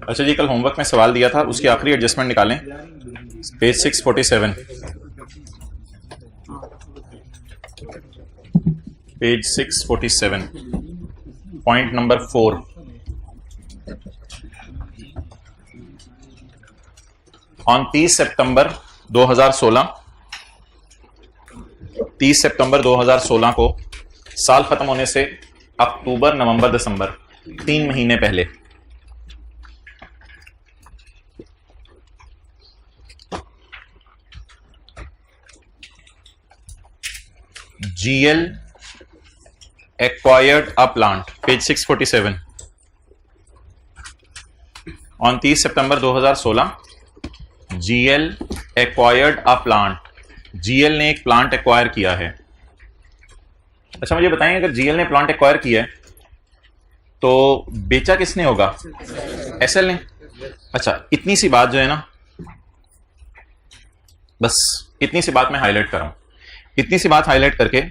अच्छा जी, कल होमवर्क में सवाल दिया था, उसकी आखिरी एडजस्टमेंट निकालें, page 647, page 647, point number 4। On 30 सितंबर 2016 को साल खत्म होने से अक्टूबर, नवंबर, दिसंबर 3 महीने पहले GL acquired a plant, page 647। On 30 September 2016 GL acquired a plant, GL ने एक प्लांट एक्वायर किया है। अच्छा मुझे बताएं, अगर GL ने प्लांट एक्वायर किया है तो बेचा किसने होगा? SL ने। अच्छा, इतनी सी बात जो है ना, बस इतनी सी बात मैं हाईलाइट कर रहा हूं। इतनी सी बात हाईलाइट करके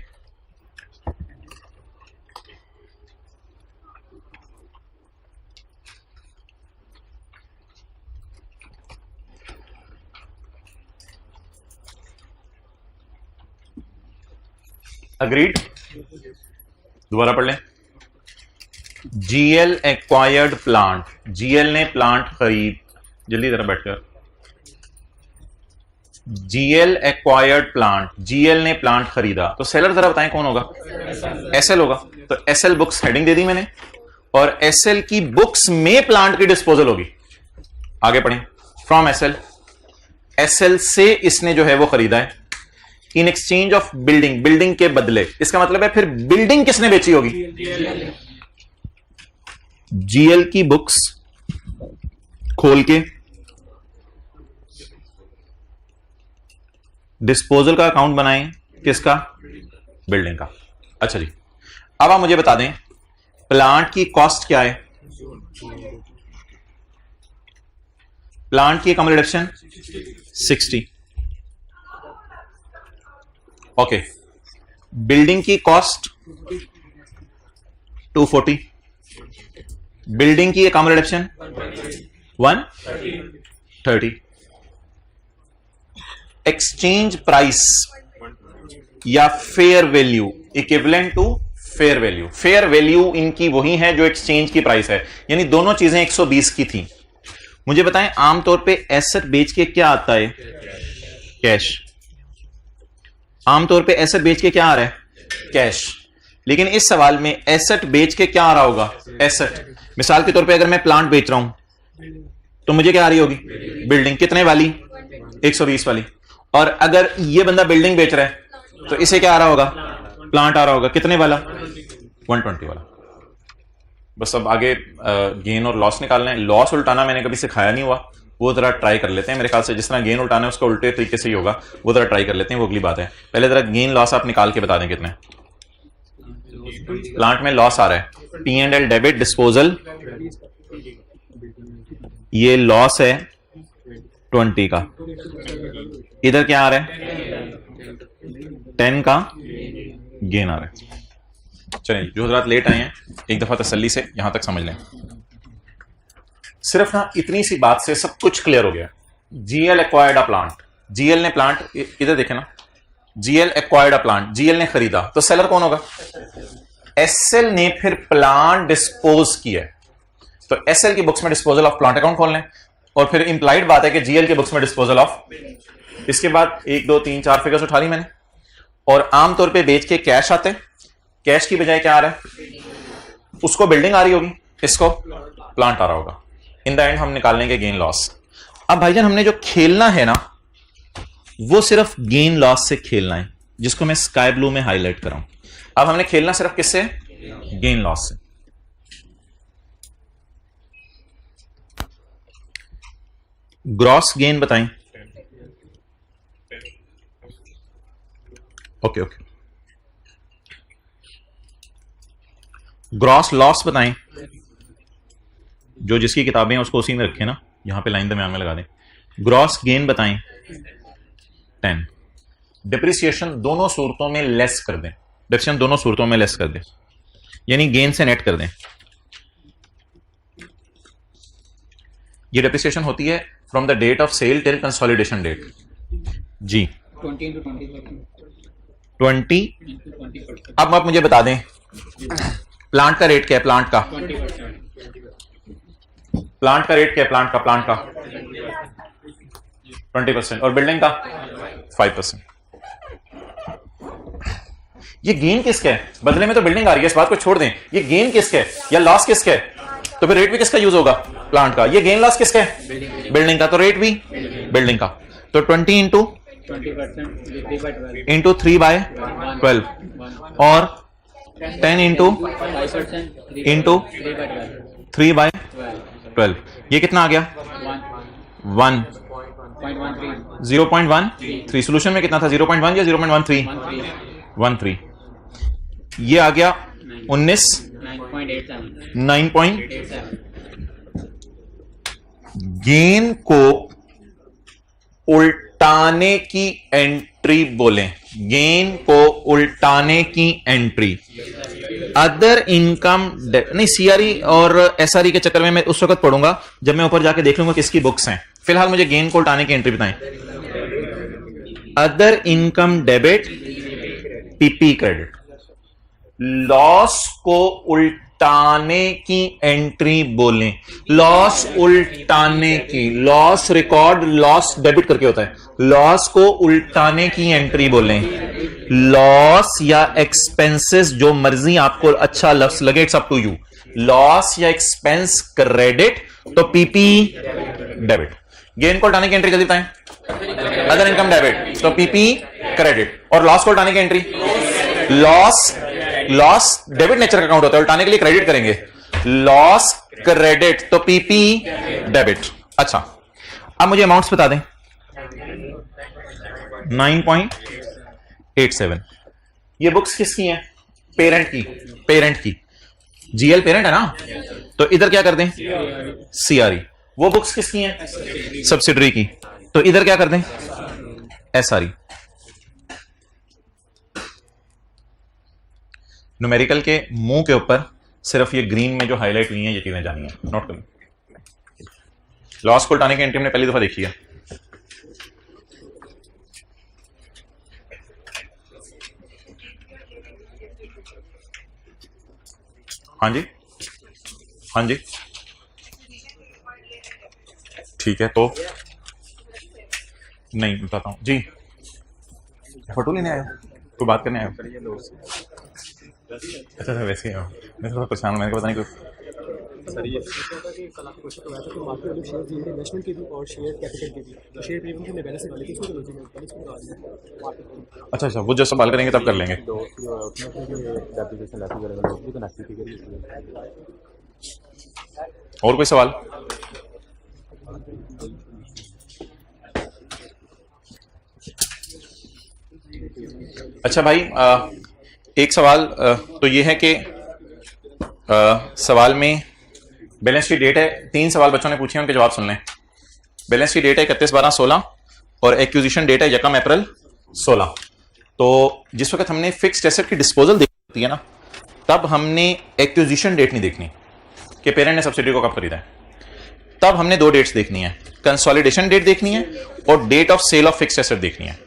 अग्रीड, दोबारा पढ़ लें। GL एक्वायर्ड प्लांट, GL ने प्लांट खरीद, जल्दी जरा बैठकर। GL एक्वायर्ड प्लांट, GL ने प्लांट खरीदा, तो सेलर जरा बताएं कौन होगा? SL होगा। तो SL बुक्स हेडिंग दे दी मैंने, और SL की बुक्स में प्लांट की डिस्पोजल होगी। आगे पढ़ें। फ्रॉम SL, SL से इसने जो है वो खरीदा है। In exchange of building, building के बदले, इसका मतलब है फिर बिल्डिंग किसने बेची होगी? GL की बुक्स खोल के डिस्पोजल का अकाउंट बनाएं, किसका? बिल्डिंग का। अच्छा जी, अब आप मुझे बता दें प्लांट की कॉस्ट क्या है? प्लांट की एकम रिडक्शन 60। ओके, बिल्डिंग की कॉस्ट 240, बिल्डिंग की एकम रिडक्शन 130, एक्सचेंज प्राइस या fair value equivalent to fair value. Fair value इनकी वही है जो एक्सचेंज की प्राइस है, यानी दोनों चीजें 120 की थी। मुझे बताएं आमतौर पे एसेट बेच के क्या आता है? कैश। आमतौर पे एसेट बेच के क्या आ रहा है? कैश। लेकिन इस सवाल में एसेट बेच के क्या आ रहा होगा? एसेट। मिसाल के तौर पे अगर मैं प्लांट बेच रहा हूं तो मुझे क्या आ रही होगी? बिल्डिंग। कितने वाली? 120 वाली। और अगर ये बंदा बिल्डिंग बेच रहा है तो इसे क्या आ रहा होगा? प्लांट आ रहा होगा। कितने वाला? 120 वाला। बस अब आगे गेन और लॉस निकालना है। लॉस उल्टाना मैंने कभी सिखाया नहीं हुआ, वो जरा ट्राई कर लेते हैं। मेरे ख्याल से जिस तरह गेन उल्टाना है उसका उल्टे तरीके से ही होगा, वो जरा ट्राई कर लेते हैं, वो अगली बात है। पहले जरा गेन लॉस आप निकाल के बता दें कितने। प्लांट में लॉस आ रहा है, P&L डेबिट डिस्पोजल, ये लॉस है 20 का। इधर क्या आ रहा है? 10 का गेन आ रहा है। चलिए, जो हजरात लेट आए हैं एक दफा तसल्ली से यहां तक समझ लें। सिर्फ ना इतनी सी बात से सब कुछ क्लियर हो गया। GL acquired a plant, GL ने प्लांट, इधर देखें ना, GL acquired a plant, GL ने खरीदा, तो सेलर कौन होगा? SL ने फिर प्लांट डिस्पोज किया है, तो SL की बुक्स में डिस्पोजल ऑफ प्लांट अकाउंट खोल लें, और फिर इंप्लाइड बात है कि GL के बुक्स में डिस्पोजल ऑफ। इसके बाद 1 2 3 4 फिगर्स उठा ली मैंने, और आमतौर पे बेच के कैश आते हैं। कैश की बजाय क्या आ रहा है? उसको बिल्डिंग आ रही होगी, इसको प्लांट आ रहा होगा। इन द एंड हम निकाल लेंगे गेन लॉस। अब भाईजान हमने जो खेलना है ना, वो सिर्फ गेन लॉस से खेलना है, जिसको मैं स्काई ब्लू में हाईलाइट कर रहा हूं। अब हमने खेलना सिर्फ किससे? गेन लॉस से। ग्रॉस गेन बताएं। Okay okay. ग्रॉस लॉस बताएं। जो जिसकी किताबें हैं उसको उसी में रखें ना, यहां पे लाइन दरमियान में लगा दें। ग्रॉस गेन बताएं 10। डिप्रिसिएशन दोनों सूरतों में लेस कर दें, डिप्रिसिएशन दोनों सूरतों में लेस कर दें। यानी गेन से नेट कर दें। ये डेप्रिसिएशन होती है from the date of sale till consolidation date. जी 20। अब आप मुझे बता दें प्लांट का रेट क्या है, प्लांट का रेट क्या है, प्लांट का 20% और बिल्डिंग का 5%। ये गेन किसका है? बदले में तो बिल्डिंग आ रही है, इस बात को छोड़ दें। ये गेन किसका है या लॉस किसका है? तो फिर रेट भी किसका यूज होगा? प्लांट का। ये गेन लॉस किसका है? बिल्डिंग का। तो रेट भी बिल्डिंग का। तो 20 इंटू 3/12 और 10 इंटू 3/12। ये कितना आ गया? 0.13। सोल्यूशन में कितना था? 0.1 या 0.13? 13। ये आ गया 9.87। गेन को उल्टाने की एंट्री बोलें। गेन को उल्टाने की एंट्री। अदर इनकम नहीं, सीआरई और एसआरई के चक्कर में मैं उस वक्त पढ़ूंगा जब मैं ऊपर जाके देख लूंगा किसकी बुक्स हैं। फिलहाल मुझे गेन को उल्टाने की एंट्री बताएं। Other income debit, PP credit. Loss को उल्टाने की एंट्री बोलें। लॉस उल्टाने की, लॉस रिकॉर्ड लॉस डेबिट करके होता है। लॉस को उल्टाने की एंट्री बोलें। लॉस या एक्सपेंसेस, जो मर्जी आपको अच्छा लफ्ज लगे, it's up to you. Loss या एक्सपेंस क्रेडिट तो पीपी डेबिट। गेन को उल्टाने की एंट्री जल्दी बताएं। अदर इनकम डेबिट तो पीपी क्रेडिट। और लॉस को उल्टाने की एंट्री, लॉस डेबिट नेचर का अकाउंट होता है, उल्टाने के लिए क्रेडिट करेंगे। लॉस क्रेडिट तो पीपी डेबिट। अच्छा, अब मुझे अमाउंट्स बता दें। 9.87। ये बुक्स किसकी हैं? पेरेंट की। जीएल पेरेंट है ना, तो इधर क्या कर दें? सीआरई। वो बुक्स किसकी हैं? सब्सिडरी की। तो इधर क्या कर दें? एसआरई। न्यूमेरिकल के मुंह के ऊपर सिर्फ ये ग्रीन में जो हाईलाइट हुई हैं ये चीजें जानी है, नोट करें। लॉस को उल्टाने की एंट्री हमने पहली दफा देखी है। हाँ जी ठीक है। तो नहीं बताता हूं जी। फोटो लेने आया, कोई बात करने आया? अच्छा वैसे ही मैं थोड़ा परेशान हूं, मैंने पता नहीं कुछ। सर ये कल आपको क्वेश्चन आया था कि मार्केट वैल्यू शेयर की इन्वेस्टमेंट की भी और शेयर कैपिटल की भी। तो शेयर प्रीमियम की मैं बैलेंस निकाली थी, इसको तो लॉजिक में बैलेंस को निकाल दिया मार्केट। अच्छा वो जब सवाल करेंगे तब कर लेंगे। तो डेप्रिसिएशन ऐसे करेगा लोग भी कनेक्ट करेंगे। और कोई सवाल? अच्छा भाई, एक सवाल तो ये है कि सवाल में बैलेंस शीट डेट है। 3 सवाल बच्चों ने पूछे हैं, उनके जवाब सुन लें। बैलेंस शीट डेट है 31/12/16 और एक्विजिशन डेट है 1 अप्रैल 16। तो जिस वक्त हमने फिक्स्ड एसेट की डिस्पोजल देखती है ना, तब हमने एक्विजिशन डेट नहीं देखनी कि पेरेंट ने सब्सिडी को कब खरीदा है। तब हमने 2 डेट्स देखनी है, कंसोलिडेशन डेट देखनी है और date of sale of fixed asset देखनी है।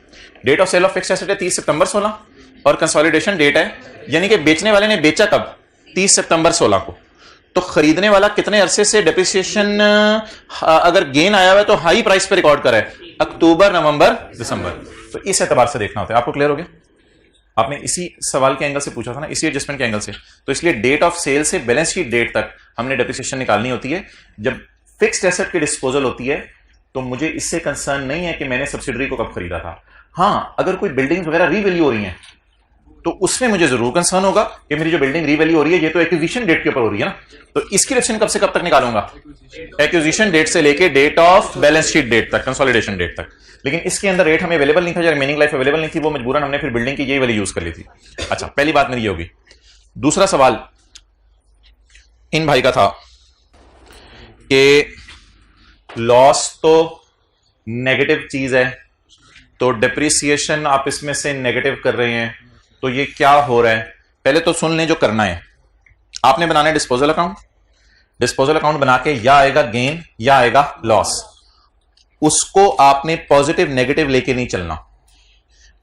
Date of sale of fixed asset है 30 सितंबर 16 और कंसोलिडेशन डेट है, यानी कि बेचने वाले ने बेचा कब? 30 सितंबर 16 को। तो खरीदने वाला कितने अरसे से डेप्रिसिएशन, अगर गेन आया हुआ है तो हाई प्राइस पे रिकॉर्ड करा है, अक्टूबर, नवंबर, दिसंबर। तो इस एतबार से देखना होता है। आपको क्लियर हो गया? आपने इसी सवाल के एंगल से पूछा था ना, इसी एडजस्टमेंट के एंगल से। तो इसलिए डेट ऑफ सेल से बैलेंस शीट डेट तक हमने डेप्रिसिएशन निकालनी होती है। जब फिक्स्ड एसेट की डिस्पोजल होती है तो मुझे इससे कंसर्न नहीं है कि मैंने सब्सिडरी को कब खरीदा था। हाँ, अगर कोई बिल्डिंग वगैरह रीवैल्यू हो रही है तो उसमें मुझे जरूर कंसर्न होगा कि मेरी जो बिल्डिंग रीवैल्यू हो रही है ये तो एक्विजिशन डेट के ऊपर हो रही है ना, तो इसकी डिडक्शन कब से कब तक निकालूंगा? एक्विजिशन डेट से लेके date of balance sheet date तक, कंसोलिडेशन डेट तक। लेकिन इसके अंदर रेट हमें अवेलेबल नहीं था, या रिमेनिंग लाइफ अवेलेबल नहीं थी, वो मजबूरन हमने फिर बिल्डिंग की यही वाली यूज कर ली थी। अच्छा, पहली बात मेरी ये होगी। दूसरा सवाल इन भाई का था कि लॉस तो नेगेटिव चीज है, तो डेप्रिसिएशन आप इसमें से नेगेटिव कर रहे हैं, तो ये क्या हो रहा है? पहले तो सुन लें जो करना है। आपने बनाना है डिस्पोजल अकाउंट। डिस्पोजल अकाउंट बना के या आएगा गेन या आएगा लॉस, उसको आपने पॉजिटिव नेगेटिव लेके नहीं चलना।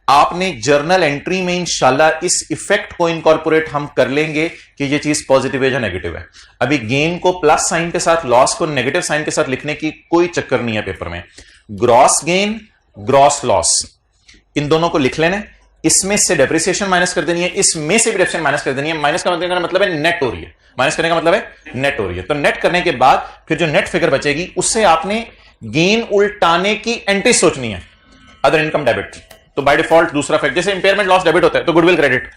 आपने जर्नल एंट्री में इंशाल्लाह इस इफेक्ट को इनकॉर्पोरेट हम कर लेंगे कि ये चीज पॉजिटिव है या नेगेटिव है। अभी गेन को प्लस साइन के साथ, लॉस को नेगेटिव साइन के साथ लिखने की कोई चक्कर नहीं है पेपर में। ग्रॉस गेन, ग्रॉस लॉस, इन दोनों को लिख लेना। इसमें से डेप्रिसिएशन माइनस कर देनी है, इसमें से भी डेप्रिसिएशन माइनस कर देनी है। माइनस का मतलब है नेट हो रही है, माइनस करने का मतलब है नेट हो रही है। तो नेट करने के बाद फिर जो नेट फिगर बचेगी उससे आपने गेन उल्टाने की एंट्री सोचनी है, अदर इनकम डेबिट। तो बाय डिफॉल्ट दूसरा फैक्ट, जैसे इंपेयरमेंट लॉस डेबिट होता है तो गुडविल क्रेडिट,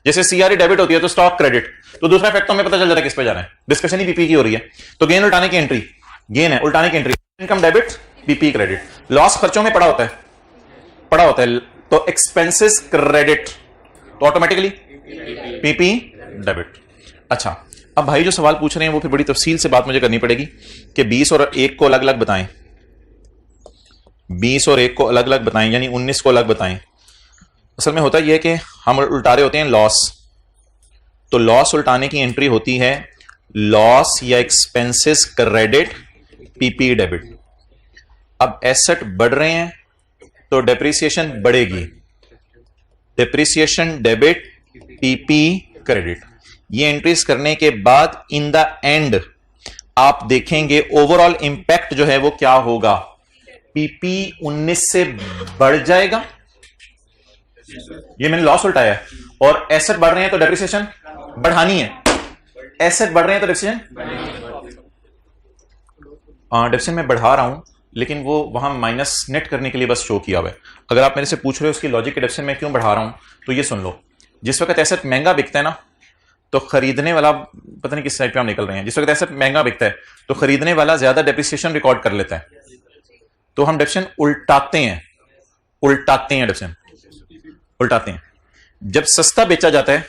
जैसे सीआरई डेबिट होती है तो स्टॉक क्रेडिट। तो दूसरा फैक्ट तो हमें पता चल जाता है किस पे जाना है, डिस्कशन ही पीपी की हो रही है। तो गेन उल्टाने की एंट्री, गेन है उल्टाने की entry, income debit, PP credit. Loss खर्चों में पड़ा होता है तो एक्सपेंसेस क्रेडिट, तो ऑटोमेटिकली पीपी डेबिट। अच्छा, अब भाई जो सवाल पूछ रहे हैं वो फिर बड़ी तफसील से बात मुझे करनी पड़ेगी कि 20 और 1 को अलग अलग बताएं, 20 और 1 को अलग अलग बताएं, यानी 19 को अलग बताएं। असल में होता यह है कि हम उल्टा रहे होते हैं लॉस, तो लॉस उल्टाने की एंट्री होती है लॉस या एक्सपेंसेस क्रेडिट, पीपी डेबिट। अब एसेट बढ़ रहे हैं तो डेप्रिसिएशन बढ़ेगी, डेप्रिसिएशन डेबिट, पीपी क्रेडिट। ये एंट्रीज करने के बाद इन द एंड आप देखेंगे ओवरऑल इंपैक्ट जो है वो क्या होगा। पीपी 19 से बढ़ जाएगा, ये मैंने लॉस उल्टाया है, और एसेट बढ़ रहे हैं तो डेप्रिसिएशन बढ़ानी है, एसेट बढ़ रहे हैं तो डेप्रिसिएशन मैं बढ़ा रहा हूं, लेकिन वो वहां माइनस नेट करने के लिए बस शो किया हुआ है। अगर आप मेरे से पूछ रहे हो उसकी लॉजिक के डेप्रिसिएशन मैं क्यों बढ़ा रहा हूं, तो ये सुन लो। जिस वक्त एसेट महंगा बिकता है ना, तो खरीदने वाला, पता नहीं किस साइड पे हम निकल रहे हैं, जिस वक्त एसेट महंगा बिकता है तो खरीदने वाला ज्यादा डेप्रिसिएशन रिकॉर्ड कर लेता है, तो हम डेप्रिसिएशन उल्टाते हैं डेप्रिसिएशन उल्टाते हैं। जब सस्ता बेचा जाता है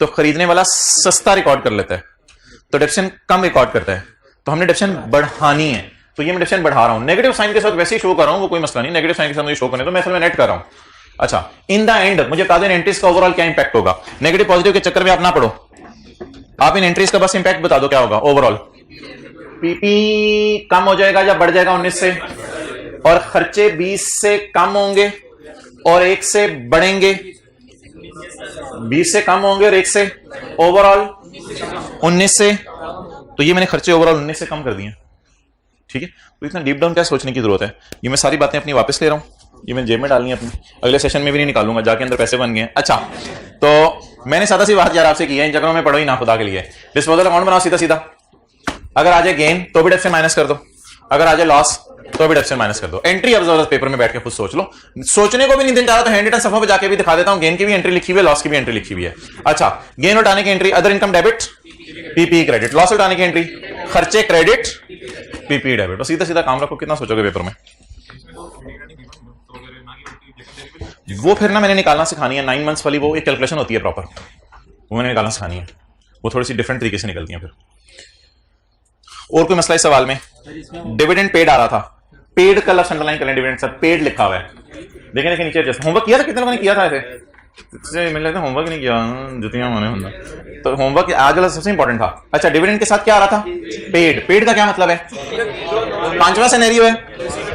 तो खरीदने वाला सस्ता रिकॉर्ड कर लेता है, तो डेप्रिसिएशन कम रिकॉर्ड करता है, तो हमने डेप्रिसिएशन बढ़ानी है। तो ये मैं डेप्रिसिएशन बढ़ा रहा हूं, नेगेटिव साइन के साथ वैसे ही शो कर रहा हूं, वो कोई मसला नहीं, नेगेटिव साइन के साथ मुझे शो करने तो मैं असल में नेट कर रहा हूं। अच्छा, इन द एंड मुझे बता दें एंट्रीज का ओवरऑल क्या इंपैक्ट होगा। नेगेटिव पॉजिटिव के चक्कर में आप ना पढ़ो, आप इन एंट्रीज का बस इंपैक्ट बता दो क्या होगा ओवरऑल। पीपी कम हो जाएगा या बढ़ जाएगा 19 से, और खर्चे 20 से कम होंगे और 1 से बढ़ेंगे, 20 से कम होंगे और 1 से, ओवरऑल 19 से। तो ये मैंने खर्चे ओवरऑल 19 से कम कर दिए, ठीक है। तो इतना डीप डाउन क्या सोचने की जरूरत है। ये मैं सारी बातें अपनी वापस ले रहा हूं, ये मैं जेब में डालनी है अपनी, अगले सेशन में भी नहीं निकालूंगा, जाके अंदर पैसे बन गए। अच्छा, तो मैंने सादा सी बात यार आपसे की है, इन चक्करों में पढ़ो ही ना खुदा के लिए। डिस्पोजल अकाउंट बनाओ सीधा सीधा, अगर आ जाए गेन तो भी डेप्रिसिएशन माइनस कर दो, अगर आ जाए लॉस तो भी डेप्रिसिएशन माइनस कर दो। एंट्री अब जबरदस्त पेपर में बैठ के खुद सोच लो, सोचने को भी नहीं दिन चाह रहा तो हैंड रिटन सफा पे जाके भी दिखा देता हूं, गेन की भी एंट्री लिखी हुई है, लॉस की भी एंट्री लिखी हुई है। अच्छा, गेन उठाने की entry other income debit, PP credit, loss उठाने की एंट्री खर्चे क्रेडिट, पीपी डेबिट। तो सीधा सीधा काम रखो, कितना सोचोगे पेपर में। वो फिर ना मैंने निकालना सिखानी है, 9 मंथ्स वाली वो एक कैलकुलेशन होती है प्रॉपर, वो मैंने निकालना सिखानी है, वो थोड़ी सी डिफरेंट तरीके से निकलती है फिर। और कोई मसला इस सवाल में? डिविडेंड पेड आ रहा था, पेड का लफ्ज अंडरलाइन कर लें, डिविडेंड सर पेड लिखा हुआ है, देखें देखिए नीचे। जैसे होमवर्क किया था, कितने लोगों ने किया था ऐसे? मिल रहे थे होमवर्क नहीं किया, जुतियां माने होंगे, तो होमवर्क आज वाला सबसे इंपॉर्टेंट था। अच्छा, डिविडेंड के साथ क्या आ रहा था? पेड। पेड का क्या मतलब है? 5वां सिनेरियो है,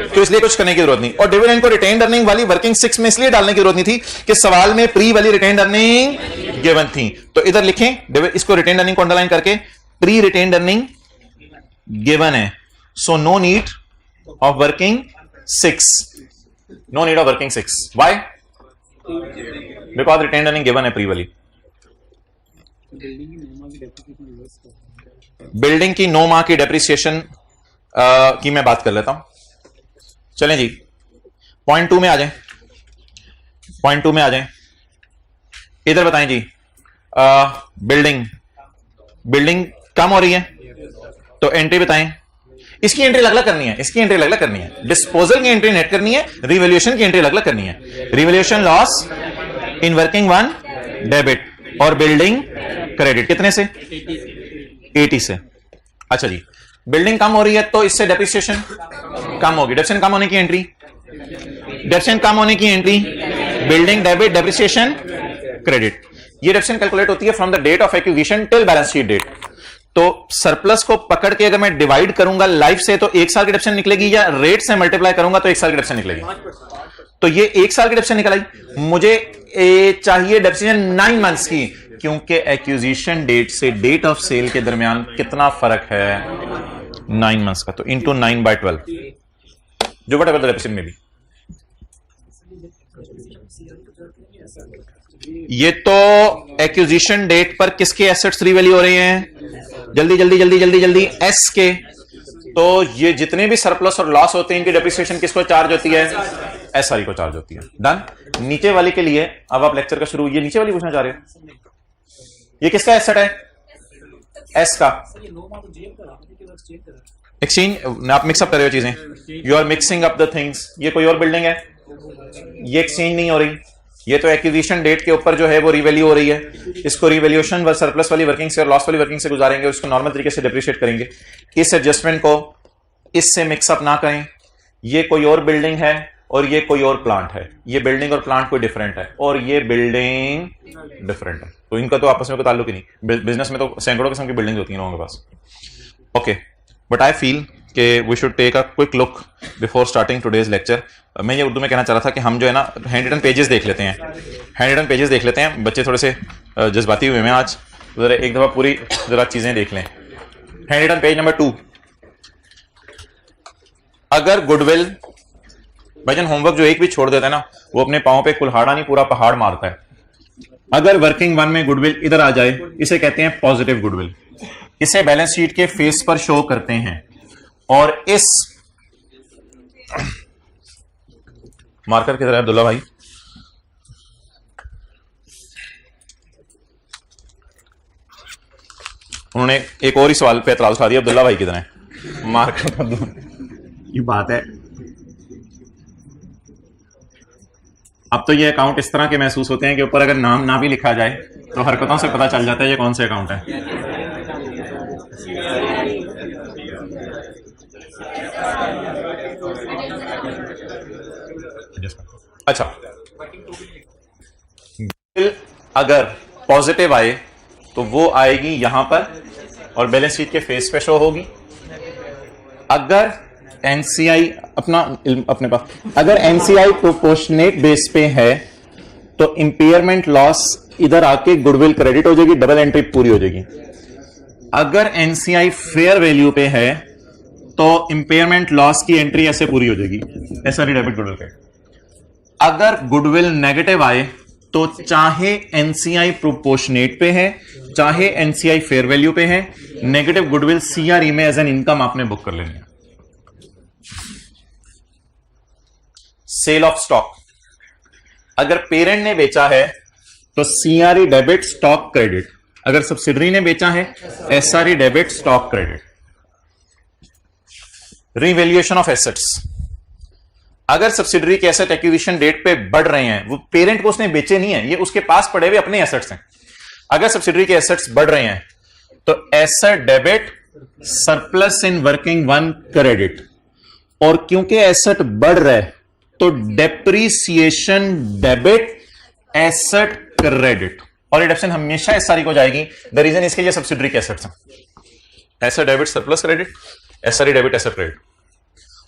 तो इसलिए कुछ करने की जरूरत नहीं। और डिविडेंड को रिटेन्ड अर्निंग वाली वर्किंग 6 में इसलिए डालने की जरूरत नहीं थी कि सवाल में प्री वाली रिटेन्ड अर्निंग गिवन थी, तो इधर लिखें इसको रिटेन्ड अर्निंग को अंडरलाइन करके, प्री रिटेन्ड अर्निंग गिवन है, so no need of working 6, no need of working 6। Why? Because retained earning given है प्री वाली। बिल्डिंग की 9 माह की डेप्रिसिएशन की मैं बात कर लेता हूं। चलें जी, पॉइंट 2 में आ जाएं, पॉइंट 2 में आ जाएं। इधर बताएं जी, बिल्डिंग कम हो रही है तो एंट्री बताएं। इसकी एंट्री अलग अलग करनी है, इसकी एंट्री अलग अलग करनी है। डिस्पोजल की एंट्री नेट करनी है, रिवैल्यूएशन की एंट्री अलग अलग करनी है। Revaluation loss in working 1 debit और बिल्डिंग क्रेडिट कितने से? 80 से। अच्छा जी, बिल्डिंग कम हो रही है तो इससे डेप्रिसिएशन कम होगी, डेप्रिसिएशन कम होने की एंट्री, डेप्रिसिएशन कम होने की entry, building debit, depreciation credit. ये डेप्रिसिएशन कैलकुलेट होती है from the date of acquisition till balance sheet date. तो सरप्लस को पकड़ के अगर मैं डिवाइड करूंगा लाइफ से तो 1 साल की डेप्रिसिएशन निकलेगी, या रेट से मल्टीप्लाई करूंगा तो 1 साल की डेप्रिसिएशन निकलेगी। तो ये 1 साल की डेप्रिसिएशन निकल आई, मुझे चाहिए डेप्रिसिएशन 9 मंथ्स की, क्योंकि एक्विजिशन डेट से डेट ऑफ सेल के दरमियान कितना फर्क है, 9 मंथ्स का। तो इंटू 9/12 जो वट एवर द डेप्रिसिएशन में भी। ये तो एक्विजिशन डेट पर किसके एसेट्स रीवैल्यू हो रहे हैं, जल्दी जल्दी जल्दी जल्दी जल्दी, एस के। तो ये जितने भी सरप्लस और लॉस होते हैं इनकी डेप्रिसिएशन किसको चार्ज होती है, एसआरई को चार्ज होती है। डन। नीचे वाली के लिए अब आप लेक्चर का शुरू, ये नीचे वाली पूछना चाह रहे हो, ये किसका एसेट है, एस का। एक्सचेंज आप मिक्सअप कर रहे हो चीजें, you are mixing up the things. ये कोई और बिल्डिंग है, ये एक्सचेंज नहीं हो रही, ये तो एक्विजिशन डेट के ऊपर जो है वो रीवैल्यू हो रही है। इसको रिवैल्यूएशन व सरप्लस वाली वर्किंग से और लॉस वाली वर्किंग से गुजारेंगे, उसको नॉर्मल तरीके से डिप्रिशिएट करेंगे। इस एडजस्टमेंट को इससे मिक्सअप ना करें। ये कोई और बिल्डिंग है और ये कोई और प्लांट है, ये बिल्डिंग और प्लांट कोई डिफरेंट है और ये बिल्डिंग डिफरेंट है, तो इनका तो आपस में कोई ताल्लुक ही नहीं। बिजनेस में तो सैकड़ों किस्म की बिल्डिंग होती हैं लोगों के पास। ओके, बट आई फील कि we should take a quick look before starting today's lecture. मैं ये उर्दू में कहना चाह रहा था कि हम जो है ना हैंड रिटन पेजेस देख लेते हैं, हैंड रिटन पेजेस देख लेते हैं। बच्चे थोड़े से जज्बाती हुए हैं आज, जरा एक दफा पूरी जरा चीजें देख लें। Hand written page number 2। अगर गुडविल, भाईजान होमवर्क जो एक भी छोड़ देता है ना वो अपने पांव पे कुल्हाड़ा नहीं पूरा पहाड़ मारता है। अगर वर्किंग 1 में गुडविल इधर आ जाए, इसे कहते हैं पॉजिटिव गुडविल। इसे बैलेंस शीट के फेस पर शो करते हैं और इस मार्कर किधर है अब्दुल्ला भाई, उन्होंने एक और ही सवाल पे एतराज उठा दिया, अब्दुल्ला भाई किधर है, मार्कर कर दो। ये बात है। अब तो ये अकाउंट इस तरह के महसूस होते हैं कि ऊपर अगर नाम ना भी लिखा जाए तो हरकतों से पता चल जाता है ये कौन से अकाउंट है। अच्छा, बिल अगर पॉजिटिव आए तो वो आएगी यहां पर और बैलेंस शीट के फेस पे शो होगी। अगर एनसीआई अपने पास, अगर एनसीआई प्रोपोर्शनेट बेस पे है तो इंपेयरमेंट लॉस इधर आके गुडविल क्रेडिट हो जाएगी, डबल एंट्री पूरी हो जाएगी। अगर एनसीआई फेयर वैल्यू पे है तो इंपेयरमेंट लॉस की एंट्री ऐसे पूरी हो जाएगी, ऐसा डेबिट गुडविल क्रेडिट। अगर गुडविल नेगेटिव आए तो चाहे एनसीआई प्रोपोर्शनेट पे है चाहे एनसीआई फेयर वैल्यू पे है, नेगेटिव गुडविल सीआरई में एज एन इनकम आपने बुक कर लेनी है। सेल ऑफ स्टॉक, अगर पेरेंट ने बेचा है तो सीआरई डेबिट स्टॉक क्रेडिट, अगर सब्सिडरी ने बेचा है SRE debit stock credit. Revaluation of assets, अगर सब्सिडरी के एसेट एक्विजिशन डेट पे बढ़ रहे हैं, वो पेरेंट को उसने बेचे नहीं है, ये उसके पास पड़े हुए अपने एसेट्स हैं। अगर सब्सिडरी के एसेट्स बढ़ रहे हैं तो एसेट डेबिट सरप्लस इन वर्किंग 1 क्रेडिट, और क्योंकि एसेट बढ़ रहा है तो डेप्रीसिएशन डेबिट एसेट क्रेडिट, और ये डेप्रिसिएशन हमेशा एसआरई को जाएगी। द रीजन इसके लिए सब्सिडरी के एसेट्स हैं, asset debit surplus credit, SRE debit asset credit.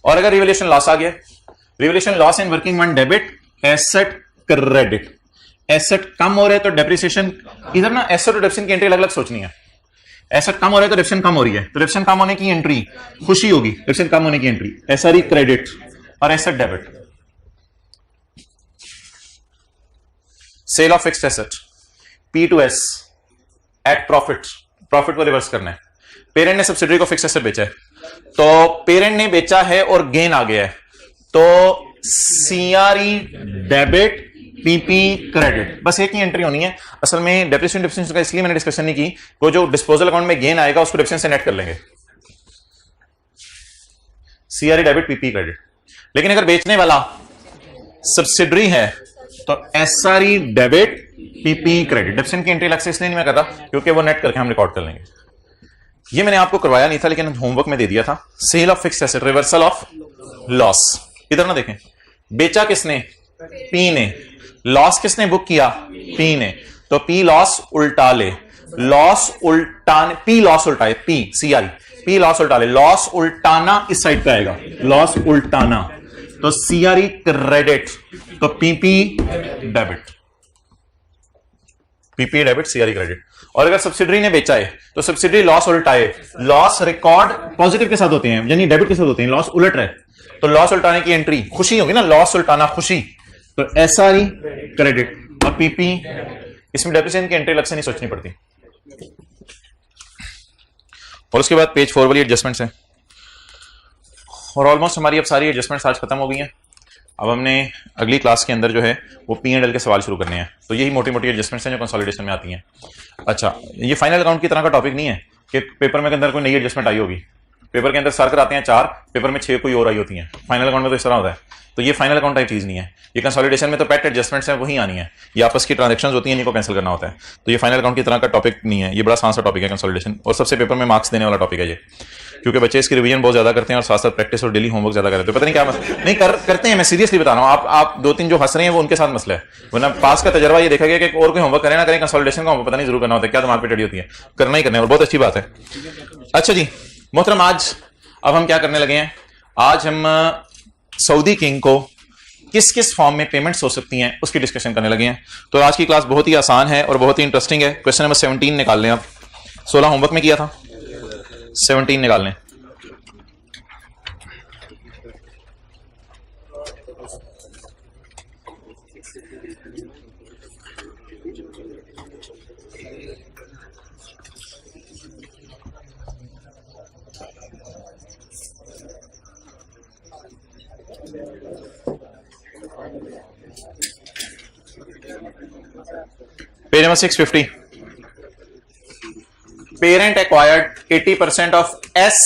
और अगर रिवैल्यूएशन लॉस आ गया, revaluation loss in working 1 debit asset credit, asset कम हो रहे हैं तो डेप्रिसिएशन, इधर ना एसेट और डेप्रिसिएशन की एंट्री अलग अलग सोचनी है। एसेट कम हो रहा है तो डेप्रिसिएशन कम हो रही है, तो डेप्रिसिएशन कम होने की एंट्री खुशी होगी, डेप्रिसिएशन कम होने की एंट्री एसआरई क्रेडिट और asset debit. Sale of fixed asset, P2S at profit, profit को रिवर्स करना है। पेरेंट ने सब्सिडरी को फिक्स्ड एसेट बेचा है, तो पेरेंट ने बेचा है और गेन आ गया है, तो सीआरई डेबिट पीपी क्रेडिट, बस एक ही एंट्री होनी है। असल में डेप्रिसिएशन का इसलिए मैंने डिस्कशन नहीं की, वो जो डिस्पोजल अकाउंट में गेन आएगा उसको डेप्रिसिएशन से नेट कर लेंगे, सीआरई डेबिट पीपी क्रेडिट। लेकिन अगर बेचने वाला सब्सिडरी है तो SRE debit PP credit, depreciation की एंट्री अलग से इसलिए नहीं मैं कर रहा क्योंकि वो नेट करके हम रिकॉर्ड कर लेंगे। ये मैंने आपको करवाया नहीं था लेकिन होमवर्क में दे दिया था। Sale of fixed asset, reversal of loss. इधर ना देखें, बेचा किसने, पी ने, लॉस किसने बुक किया, पी ने, तो पी लॉस उल्टा ले, लॉस उल्टाने, पी लॉस उल्टाए, पी CRE, पी लॉस उल्टा ले, लॉस उल्टाना इस साइड पे आएगा, लॉस उल्टाना, तो CRE क्रेडिट, तो PP debit, PP debit CRE credit. और अगर सब्सिडरी ने बेचा है तो सब्सिडरी लॉस उल्टाए, लॉस रिकॉर्ड पॉजिटिव के साथ होते हैं यानी डेबिट के साथ होते हैं, लॉस उलट रहे, तो लॉस उल्टाने की एंट्री खुशी होगी ना, लॉस उल्टाना खुशी, तो SRE क्रेडिट और PP, इसमें डेप्रिसिएशन की एंट्री अलग से नहीं सोचनी पड़ती। और उसके बाद पेज 4 वाली एडजस्टमेंट्स है, और ऑलमोस्ट हमारी अब सारी एडजस्टमेंट्स आज खत्म हो गई हैं। अब हमने अगली क्लास के अंदर जो है वो P&L के सवाल शुरू करने हैं, तो यही मोटी मोटी एडजस्टमेंट्स हैं जो कंसोलिडेशन में आती हैं। अच्छा, ये फाइनल अकाउंट की तरह का टॉपिक नहीं है कि पेपर में के अंदर कोई नई एडजस्टमेंट आई होगी, पेपर के अंदर सर कराते हैं 4, पेपर में 6 कोई और आई होती हैं, फाइनल अकाउंट में तो इस तरह होता है। तो ये फाइनल अकाउंट टाइप चीज नहीं है, ये कंसोलिडेशन में तो पेट एडजस्टमेंट्स हैं वही आनी है, ये आपस की ट्रांजेक्शंस होती हैं, इनको कैंसिल करना होता है, तो ये फाइनल अकाउंट की तरह का टॉपिक नहीं है, ये बड़ा आसान सा टॉपिक है कंसोलिडेशन, और सबसे पेपर में मार्क्स देने वाला टॉपिक है ये, क्योंकि बच्चे इसकी रिवीजन बहुत ज्यादा करते हैं और साथ साथ प्रैक्टिस और डेली होमवर्क ज्यादा करते हैं, पता नहीं क्या नहीं करते हैं, मैं सीरियसली बता रहा हूँ, आप 2-3 जो हंस रहे हैं वो उनके साथ मसला है, वरना पास का तजर्बा ये देखा गया कि और कोई होमवर्क करें ना करें, कंसोलिडेशन का होमवर्क पता नहीं जरूर करना होता है, क्या दिमाग पे टेढ़ी होती है, करना ही करना है, और बहुत अच्छी बात है। अच्छा जी मोहतरम, आज अब हम क्या करने लगे हैं, आज हम सऊदी किंग को किस किस फॉर्म में पेमेंट्स हो सकती हैं उसकी डिस्कशन करने लगे हैं। तो आज की क्लास बहुत ही आसान है और बहुत ही इंटरेस्टिंग है। क्वेश्चन नंबर 17 निकाल लें आप, 16 होमवर्क में किया था, 17 निकाल लें। Page number 650, parent acquired 80% of S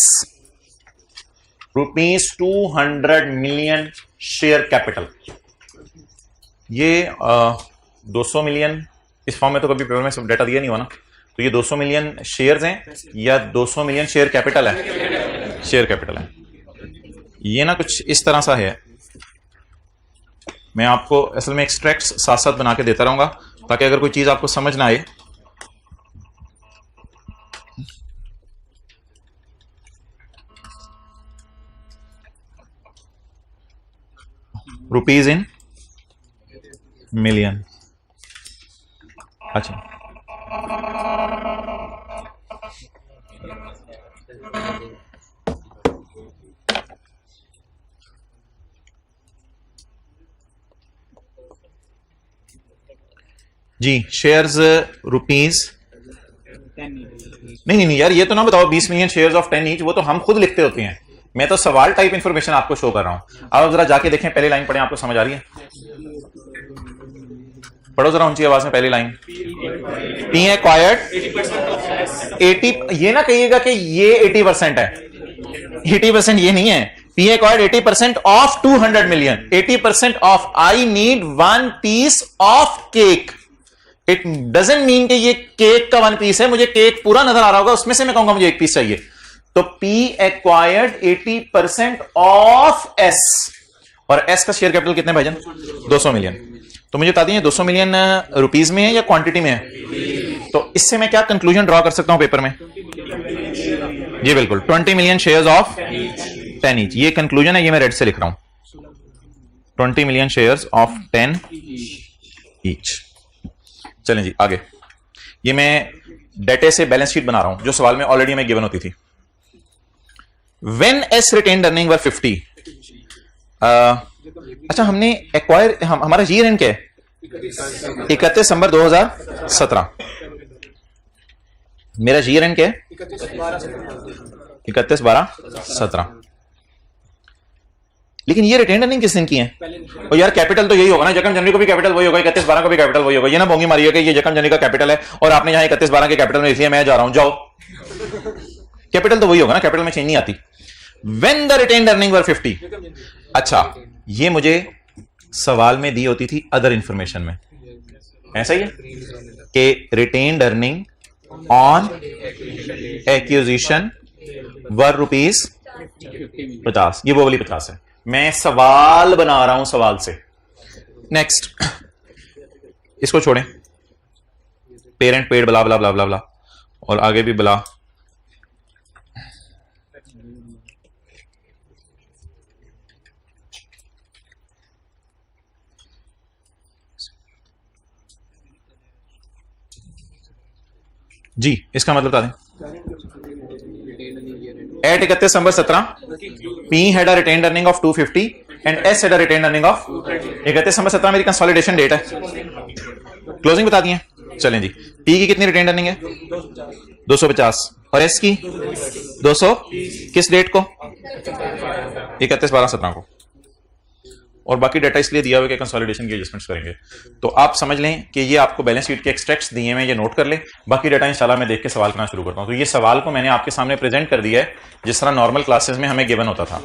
₹200 million share capital. ये 200 मिलियन, इस फॉर्म में तो कभी पेपर में सब डेटा दिया नहीं हुआ ना, तो ये 200 मिलियन शेयर्स हैं या 200 मिलियन शेयर कैपिटल है? शेयर कैपिटल है। ये ना कुछ इस तरह सा है, मैं आपको असल में एक्सट्रैक्ट्स साथ साथ बना के देता रहूंगा ताकि अगर कोई चीज आपको समझ ना आए रुपीज इन मिलियन। अच्छा, जी शेयर्स रुपीज, नहीं यार ये तो ना बताओ 20 मिलियन शेयर्स ऑफ 10 ईच, वो तो हम खुद लिखते होते हैं, मैं तो सवाल टाइप इंफॉर्मेशन आपको शो कर रहा हूं। अब जरा जाके देखें, पहली लाइन पढ़ें, आपको समझ आ रही है? पढ़ो जरा ऊंची आवाज में पहली लाइन। पी एक्वायर्ड 80, ये ना कहिएगा कि ये 80% है, 80% ये नहीं है। P acquired 80% of 200 million, 80% of, I need 1 piece of cake. It doesn't mean कि ये केक का 1 पीस है, मुझे केक पूरा नजर आ रहा होगा, उसमें से मैं कहूंगा मुझे 1 पीस चाहिए। तो P एक्वायर्ड 80% ऑफ S, और S का शेयर कैपिटल कितने भाईजान? 200 मिलियन। तो मुझे बता दिए 200 मिलियन रुपीज में है या क्वांटिटी में है? तो इससे मैं क्या कंक्लूजन ड्रॉ कर सकता हूं पेपर में? जी बिल्कुल, 20 मिलियन शेयर्स ऑफ 10 ईच, ये कंक्लूजन है, ये मैं रेड से लिख रहा हूं, 20 मिलियन शेयर्स ऑफ 10 ईच। चलें जी आगे, ये मैं डेटे से बैलेंस शीट बना रहा हूं जो सवाल में ऑलरेडी मैं गिवन होती थी। व्हेन एस रिटेन्ड अर्निंग वर 50, अच्छा हमने एक्वायर, हमारा ईयर एंड क्या है? 31 दिसंबर 2017। मेरा ईयर एंड क्या है? 31/12/17। लेकिन ये रिटेन्ड अर्निंग किस दिन की है? और यार कैपिटल तो यही होगा ना, जकम जनवरी को भी कैपिटल वही होगा, 31/12 को भी कैपिटल वही होगा। ये ना बोंगी मारिए कि ये जकम जनवरी का कैपिटल है और आपने यहां 31/12 के कैपिटल में लिख लिया, मैं जा रहा हूं, जाओ। कैपिटल तो वही होगा ना, कैपिटल में चेंज नहीं आती। व्हेन द रिटेन्ड अर्निंग वर 50, अच्छा ये मुझे सवाल में दी होती थी अदर इंफॉर्मेशन में, ऐसा ही है कि रिटेन्ड अर्निंग ऑन एक्विजिशन वर ₹50, ये वो वाली 50 है। मैं सवाल बना रहा हूं सवाल से। नेक्स्ट, इसको छोड़ें, पेरेंट पेड बला बला बला बला बला, और आगे भी बला। जी इसका मतलब बता दें। एट 31 दिसंबर 17 P had a retained earning of 250 and S had a retained earning of 31 दिसंबर 17 मेरी कंसोलिडेशन डेट है, क्लोजिंग बता दिए। चलें जी, पी की कितनी रिटेन्ड अर्निंग है 250 और एस की 200, किस डेट को 31/12/17 को, और बाकी डाटा इसलिए दिया हुआ कि कंसोलिडेशन की एडजस्टमेंट्स करेंगे। तो आप समझ लें कि ये आपको बैलेंस शीट के एक्सट्रैक्ट्स दिए हैं, ये नोट कर लें। बाकी डाटा इंशाल्लाह मैं देख के सवाल करना शुरू करता हूं। तो ये सवाल को मैंने आपके सामने प्रेजेंट कर दिया है जिस तरह नॉर्मल क्लासेस में हमें गिवन होता था,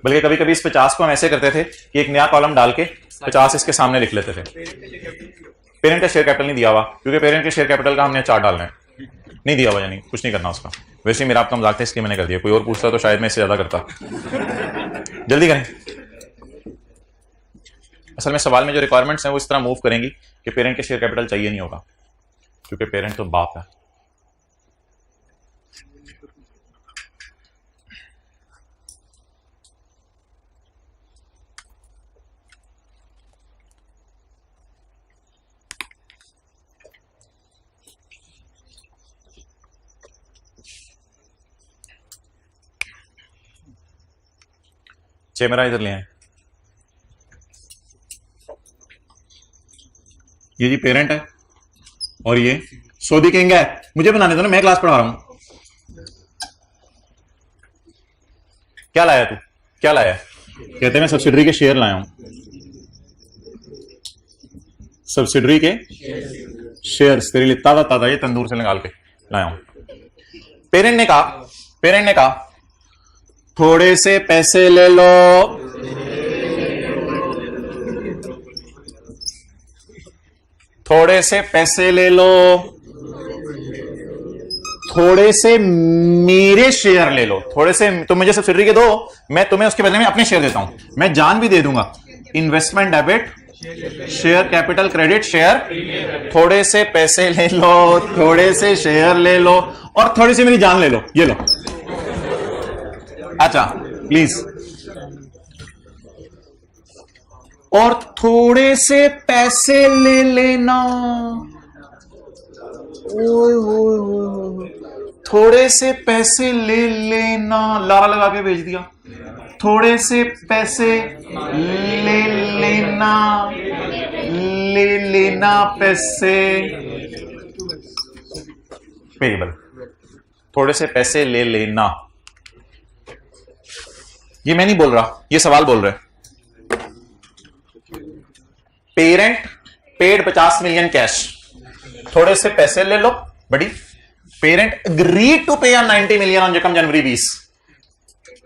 बल्कि कभी कभी इस 50 को हम ऐसे करते थे कि एक नया कॉलम डाल के 50 इसके सामने लिख लेते थे। पेरेंट का शेयर कैपिटल नहीं दिया हुआ, क्योंकि पेरेंट के शेयर कैपिटल का हमने चार्ट डालना है, नहीं दिया हुआ, यानी कुछ नहीं करना उसका। वैसे ही मेरा आपका मजाक था इसलिए मैंने कर दिया, कोई और पूछता तो शायद मैं इससे ज्यादा करता। जल्दी करें। असल में सवाल में जो रिक्वायरमेंट्स हैं वो इस तरह मूव करेंगी कि पेरेंट के शेयर कैपिटल चाहिए नहीं होगा, क्योंकि पेरेंट तो बाप है। कैमरा इधर ले आए। ये जी पेरेंट है और ये सऊदी किंग है। मुझे बनाने दो ना, मैं क्लास पढ़ा रहा हूं। क्या लाया तू, क्या लाया? कहते मैं सब्सिडरी के शेयर लाया हूं, सब्सिडरी के शेयर्स तेरे लिए ताजा ताजा ये तंदूर से निकाल के लाया हूं। पेरेंट ने कहा थोड़े से पैसे ले लो, थोड़े से पैसे ले लो, थोड़े से मेरे शेयर ले लो, थोड़े से तुम मुझे सब्सिडरी के दो, मैं तुम्हें उसके बदले में अपने शेयर देता हूं, मैं जान भी दे दूंगा। Investment debit, share capital credit share, थोड़े से पैसे ले लो, थोड़े से शेयर ले लो, और थोड़ी सी मेरी जान ले लो, ये लो। अच्छा प्लीज, और थोड़े से पैसे ले लेना, थोड़े से पैसे ले लेना, लारा लगा के भेज दिया। थोड़े से पैसे ले लेना, ले लेना पैसे, पेबल, थोड़े से पैसे ले लेना। ये मैं नहीं बोल रहा, ये सवाल बोल रहे। पेरेंट पेड 50 मिलियन कैश, थोड़े से पैसे ले लो बड़ी। पेरेंट अग्रीड टू पे 90 मिलियन ऑन कम जनवरी 20,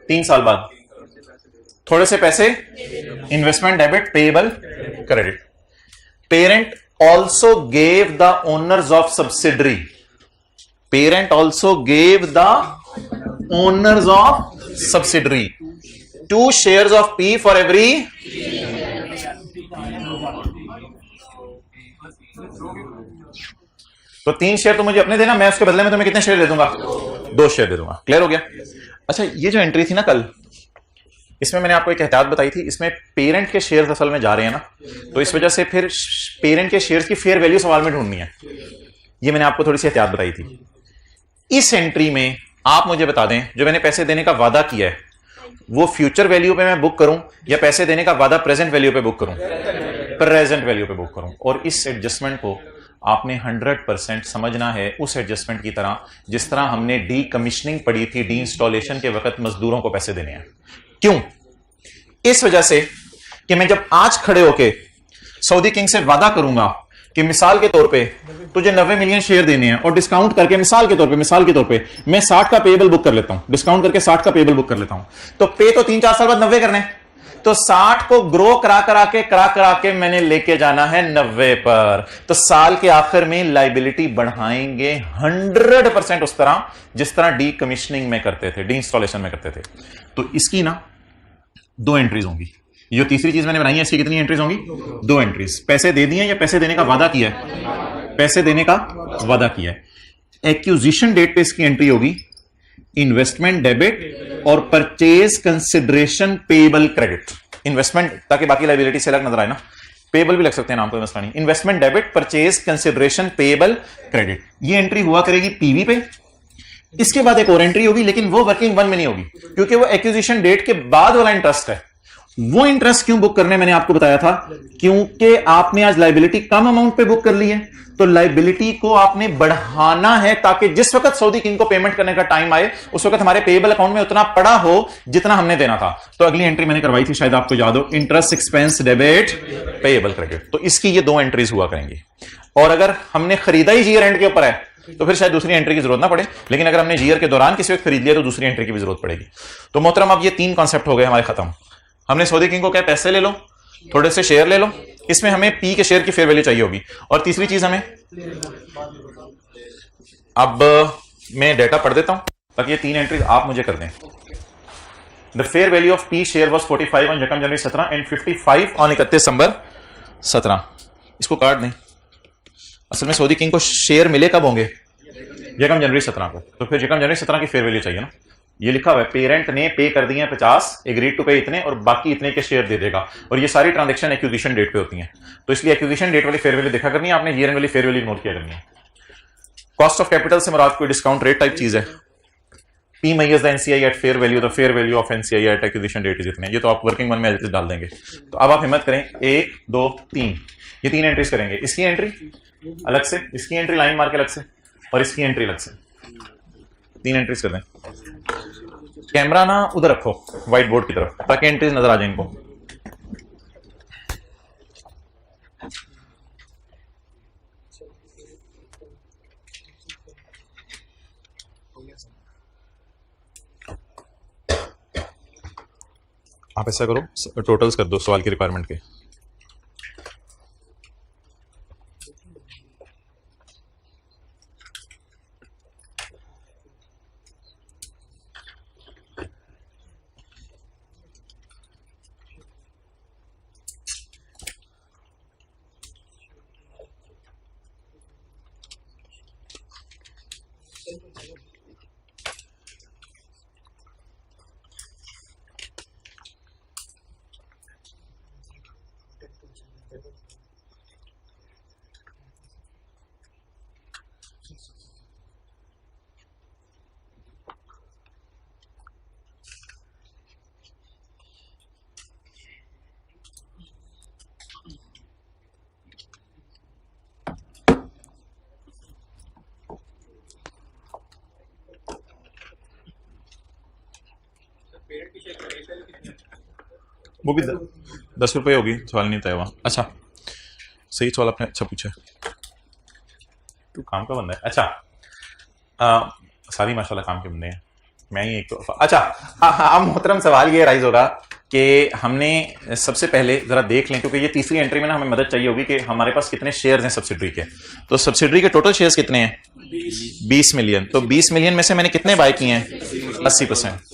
3 साल बाद। थोड़े से पैसे, investment debit, payable credit. Parent also gave the owners of subsidiary, parent also gave the owners of subsidiary 2 shares of P for every, तो 3 शेयर तो मुझे अपने देना, मैं उसके बदले में तुम्हें कितने शेयर दे दूंगा? 2 शेयर दे दूंगा। क्लियर हो गया? अच्छा, ये जो एंट्री थी ना कल, इसमें मैंने आपको एक एहतियात बताई थी, इसमें पेरेंट के शेयर असल में जा रहे हैं ना, तो इस वजह से फिर पेरेंट के शेयर की फेयर वैल्यू सवाल में ढूंढनी है। ये मैंने आपको थोड़ी सी एहतियात बताई थी। इस एंट्री में आप मुझे बता दें, जो मैंने पैसे देने का वादा किया है वो फ्यूचर वैल्यू पे मैं बुक करूं या पैसे देने का वादा प्रेजेंट वैल्यू पे बुक करूं? प्रेजेंट वैल्यू पे बुक करूं। और इस एडजस्टमेंट को आपने 100% समझना है उस एडजस्टमेंट की तरह जिस तरह हमने डी कमीशनिंग पढ़ी थी, डी इंस्टॉलेशन के वक्त मजदूरों को पैसे देने हैं। क्यों? इस वजह से कि मैं जब आज खड़े होके सऊदी किंग से वादा करूंगा कि मिसाल के तौर पे तुझे 90 मिलियन शेयर देने हैं, और डिस्काउंट करके मिसाल के तौर पे मैं 60 का पेएबल बुक कर लेता हूं, डिस्काउंट करके 60 का पेएबल बुक कर लेता हूं, तो पे तो 3-4 साल बाद 90 करने, तो 60 को ग्रो करा के मैंने लेके जाना है 90 पर। तो साल के आखिर में लाइबिलिटी बढ़ाएंगे 100% उस तरह जिस तरह डी कमीशनिंग में करते थे, डी इंस्टॉलेशन में करते थे। तो इसकी ना 2 एंट्रीज होंगी। ये तीसरी चीज मैंने बनाई है, इसकी कितनी एंट्रीज होंगी? 2 एंट्रीज। पैसे दे दिए या पैसे देने का वादा किया है? पैसे देने का वादा किया है। एक्विजिशन डेट पे इसकी एंट्री होगी इन्वेस्टमेंट डेबिट और purchase consideration payable credit. Investment, ताकि बाकी लाइबिलिटी से अलग नजर आए ना, पेबल भी लग सकते हैं नाम को मसला नहीं। Investment debit, purchase consideration payable credit, ये एंट्री हुआ करेगी पीवी पे। इसके बाद एक और एंट्री होगी, लेकिन वो वर्किंग वन में नहीं होगी, क्योंकि वो एक्विजिशन डेट के बाद वाला इंटरेस्ट है। वो इंटरेस्ट क्यों बुक करने मैंने आपको बताया था, क्योंकि आपने आज लाइबिलिटी कम अमाउंट पे बुक कर ली है, तो लाइबिलिटी को आपने बढ़ाना है ताकि जिस वक्त सऊदी किंग को पेमेंट करने का टाइम आए उस वक्त हमारे पेएबल अकाउंट में उतना पड़ा हो जितना हमने देना था। तो अगली एंट्री मैंने करवाई थी, शायद आपको याद हो, interest expense debit payable credit. तो इसकी ये दो एंट्रीज हुआ करेंगी। और अगर हमने खरीदा ही जीयर एंड के ऊपर है तो फिर शायद दूसरी एंट्री की जरूरत ना पड़े, लेकिन अगर हमने जीयर के दौरान किसी वक्त खरीद लिया तो दूसरी एंट्री की भी जरूरत पड़ेगी। तो मोहतरम, अब ये तीन कॉन्सेप्ट हो गए हमारे खत्म। हमने सऊदी किंग को क्या, पैसे ले लो, थोड़े से शेयर ले लो, इसमें हमें पी के शेयर की फेयर वैल्यू चाहिए होगी। और तीसरी चीज हमें, अब मैं डेटा पढ़ देता हूं ताकि ये तीन एंट्रीज आप मुझे कर दें। The fair value of P share was 45 on यकम जनवरी 17 एंड 55 ऑन 31 दिसंबर 17। इसको काट दें। असल में सऊदी किंग को शेयर मिले कब होंगे, यकम जनवरी 17 को, तो फिर यकम जनवरी 17 की फेयर वैल्यू चाहिए ना। ये लिखा हुआ है पेरेंट ने पे कर दिए 50, एग्रीड टू पे इतने और बाकी इतने के शेयर दे देगा, और ये सारी ट्रांजैक्शन एक्विजिशन डेट पे होती हैं। तो इसलिए एक्विजिशन डेट वाली फेयर वैल्यू देखा करनी है आपने, ईयर एंड वाली फेयर वैल्यू इग्नोर किया करनी है। कॉस्ट ऑफ कैपिटल से मुराद कोई डिस्काउंट रेट टाइप चीज है। P measures the NCI at fair value, the fair value of NCI at acquisition date is इतने। ये तो आप वर्किंग वन में एज डाल देंगे। तो अब आप हिम्मत करें, 1 2 3 ये तीन एंट्रीज करेंगे। इसकी एंट्री अलग से, इसकी एंट्री लाइन मार के अलग से, और इसकी एंट्री अलग से। तीन एंट्रीज कर दें। कैमरा ना उधर रखो व्हाइट बोर्ड की तरफ ताकि एंट्रीज नजर आ जाए इनको। आप ऐसा करो, टोटल्स कर दो सवाल की रिक्वायरमेंट के। वो भी 10 रुपये होगी, सवाल नहीं तय हुआ। अच्छा, सही सवाल आपने अच्छा पूछा। तू काम का बंदा है। अच्छा, सारी माशाल्लाह काम के बंदे हैं, मैं ही एक तो। अच्छा, अब मोहतरम सवाल ये राइज होगा कि हमने सबसे पहले जरा देख लें, क्योंकि ये तीसरी एंट्री में ना हमें मदद चाहिए होगी कि हमारे पास कितने शेयर्स हैं सब्सिडरी के। तो सब्सिडरी के टोटल शेयर्स कितने हैं? 20 मिलियन। तो 20 मिलियन में से मैंने कितने बाय किए हैं? 80%।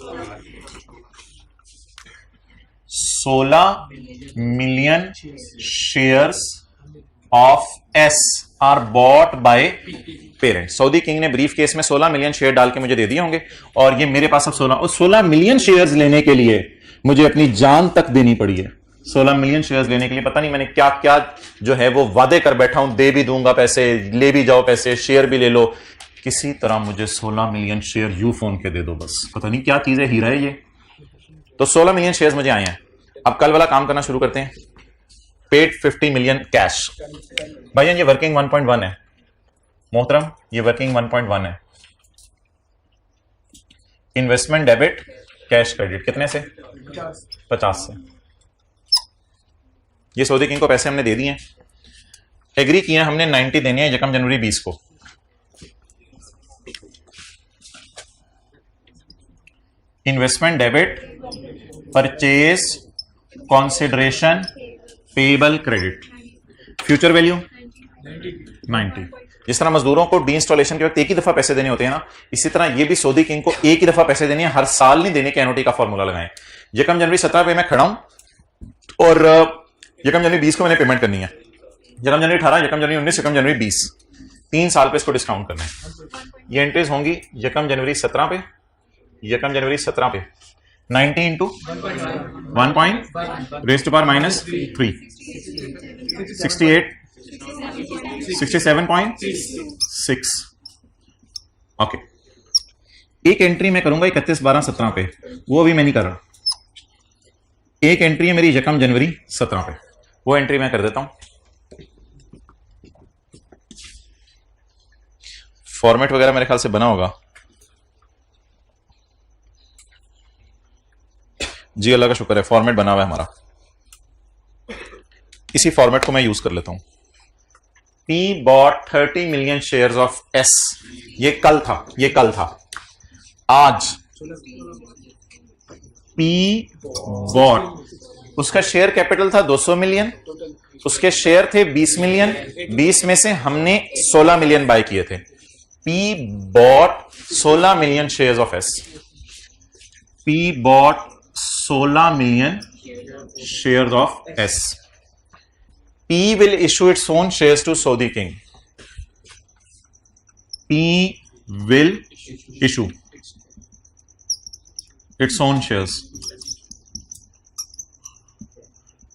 16 million shares of S are bought by parent. Saudi King ने ब्रीफ केस में 16 मिलियन शेयर डाल के मुझे दे दिए होंगे, और ये मेरे पास अब 16 मिलियन शेयर्स लेने के लिए मुझे अपनी जान तक देनी पड़ी है। 16 मिलियन शेयर्स लेने के लिए पता नहीं मैंने क्या क्या जो है वो वादे कर बैठा हूं, दे भी दूंगा पैसे, ले भी जाओ पैसे, शेयर भी ले लो। किसी तरह मुझे 16 मिलियन शेयर यू फोन के दे दो बस, पता नहीं क्या चीज है, हीरा है ये। तो 16 मिलियन शेयर्स मुझे आए हैं। अब कल वाला काम करना शुरू करते हैं। Paid 50 million cash. भाईजान ये वर्किंग 1.1 है मोहतरम, ये वर्किंग 1.1 है। इन्वेस्टमेंट डेबिट कैश क्रेडिट कितने से? 50 से। ये सऊदी किंग को पैसे हमने दे दिए, एग्री किया हमने 90 देने हैं यकम जनवरी 20 को। Investment debit purchase consideration payable credit. Future value 90। जिस तरह मजदूरों को डी इंस्टॉलेशन के वक्त एक ही दफा पैसे देने होते हैं ना, इसी तरह ये भी सऊदी किंग को एक ही दफा पैसे देने हैं, हर साल नहीं देने के एनओटी का फॉर्मूला लगाएं। यकम जनवरी 17 पे मैं खड़ा हूं और यकम जनवरी 20 को मैंने पेमेंट करनी है। यकम जनवरी 18, यकम जनवरी 19, यकम जनवरी 20। 3 साल पे इसको डिस्काउंट करना है। ये एंट्रीज होंगी यकम जनवरी 17 पे, यकम जनवरी 17 पे 90 into 1 point raise to power minus 3 68 67.6। Okay, एक एंट्री मैं करूंगा 31/12/17 पे, वो अभी मैं नहीं कर रहा। एक एंट्री है मेरी यकम जनवरी 17 पे, वो एंट्री मैं कर देता हूं। फॉर्मेट वगैरह मेरे ख्याल से बना होगा। जी अल्लाह का शुक्र है, फॉर्मेट बना हुआ है हमारा। इसी फॉर्मेट को मैं यूज कर लेता हूं। P bought 30 million shares of S, ये कल था। आज P bought, उसका शेयर कैपिटल था 200 मिलियन, उसके शेयर थे 20 मिलियन, 20 में से हमने 16 मिलियन बाय किए थे। P bought 16 million shares of S। P bought 16 million shares of S। P will issue its own shares to Saudi King. P will issue its own shares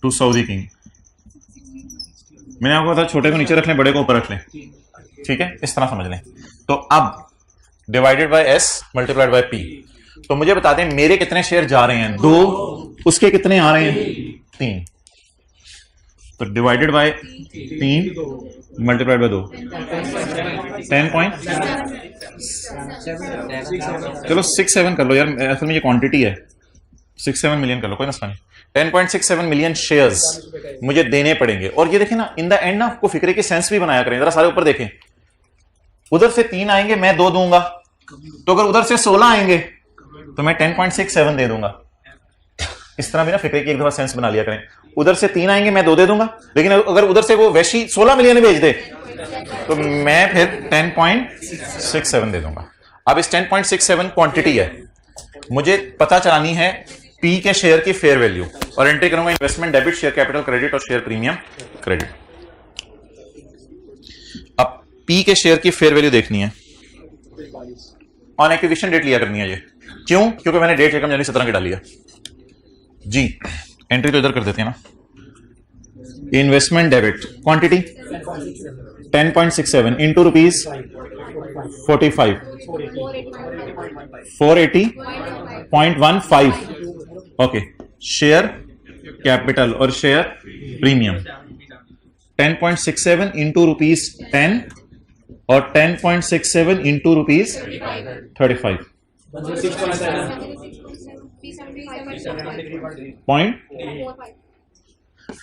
to Saudi King. मैंने आपको बताया छोटे को नीचे रख लें, बड़े को ऊपर रख लें, ठीक है, इस तरह समझ लें। तो अब divided by S multiplied by P। तो मुझे बता दें मेरे कितने शेयर जा रहे हैं, 2, उसके कितने आ रहे हैं, 3। तो divided by 3 multiplied by 2 10 point, चलो 6-7 कर लो यार, असल में ये क्वांटिटी है, 6-7 मिलियन कर लो, कोई मसला नहीं। 10.67 मिलियन शेयर्स मुझे देने पड़ेंगे। और ये देखें ना, इन द एंड ना आपको फिक्रे की सेंस भी बनाया करें। जरा सारे ऊपर देखें, उधर से 3 आएंगे मैं 2 दूंगा, तो अगर उधर से 16 आएंगे तो मैं 10.67 दे दूंगा। इस तरह भी ना फिक्रे की एक दफा सेंस बना लिया करें। उधर से 3 आएंगे मैं 2 दे दूंगा, लेकिन अगर उधर से वो वैशी 16 मिलियन भेज दे तो मैं फिर 10.67 दे दूंगा। अब इस 10.67 क्वांटिटी है, मुझे पता चलानी है पी के शेयर की फेयर वैल्यू, और एंट्री करूंगा investment debit, share capital credit और शेयर प्रीमियम क्रेडिट। अब पी के शेयर की फेयर वैल्यू देखनी है, ऑन एक्विजिशन डेट लिया करनी है। ये क्यों? क्योंकि मैंने डेट यकम जनवरी 17 की डाली है जी। एंट्री तो इधर कर देते हैं ना। Investment debit quantity 10.67 into rupees 45 480.15। Okay, share capital और शेयर प्रीमियम 10.67 इंटू रुपीज 10 और 10.67 इंटू रुपीज 35 पॉइंट।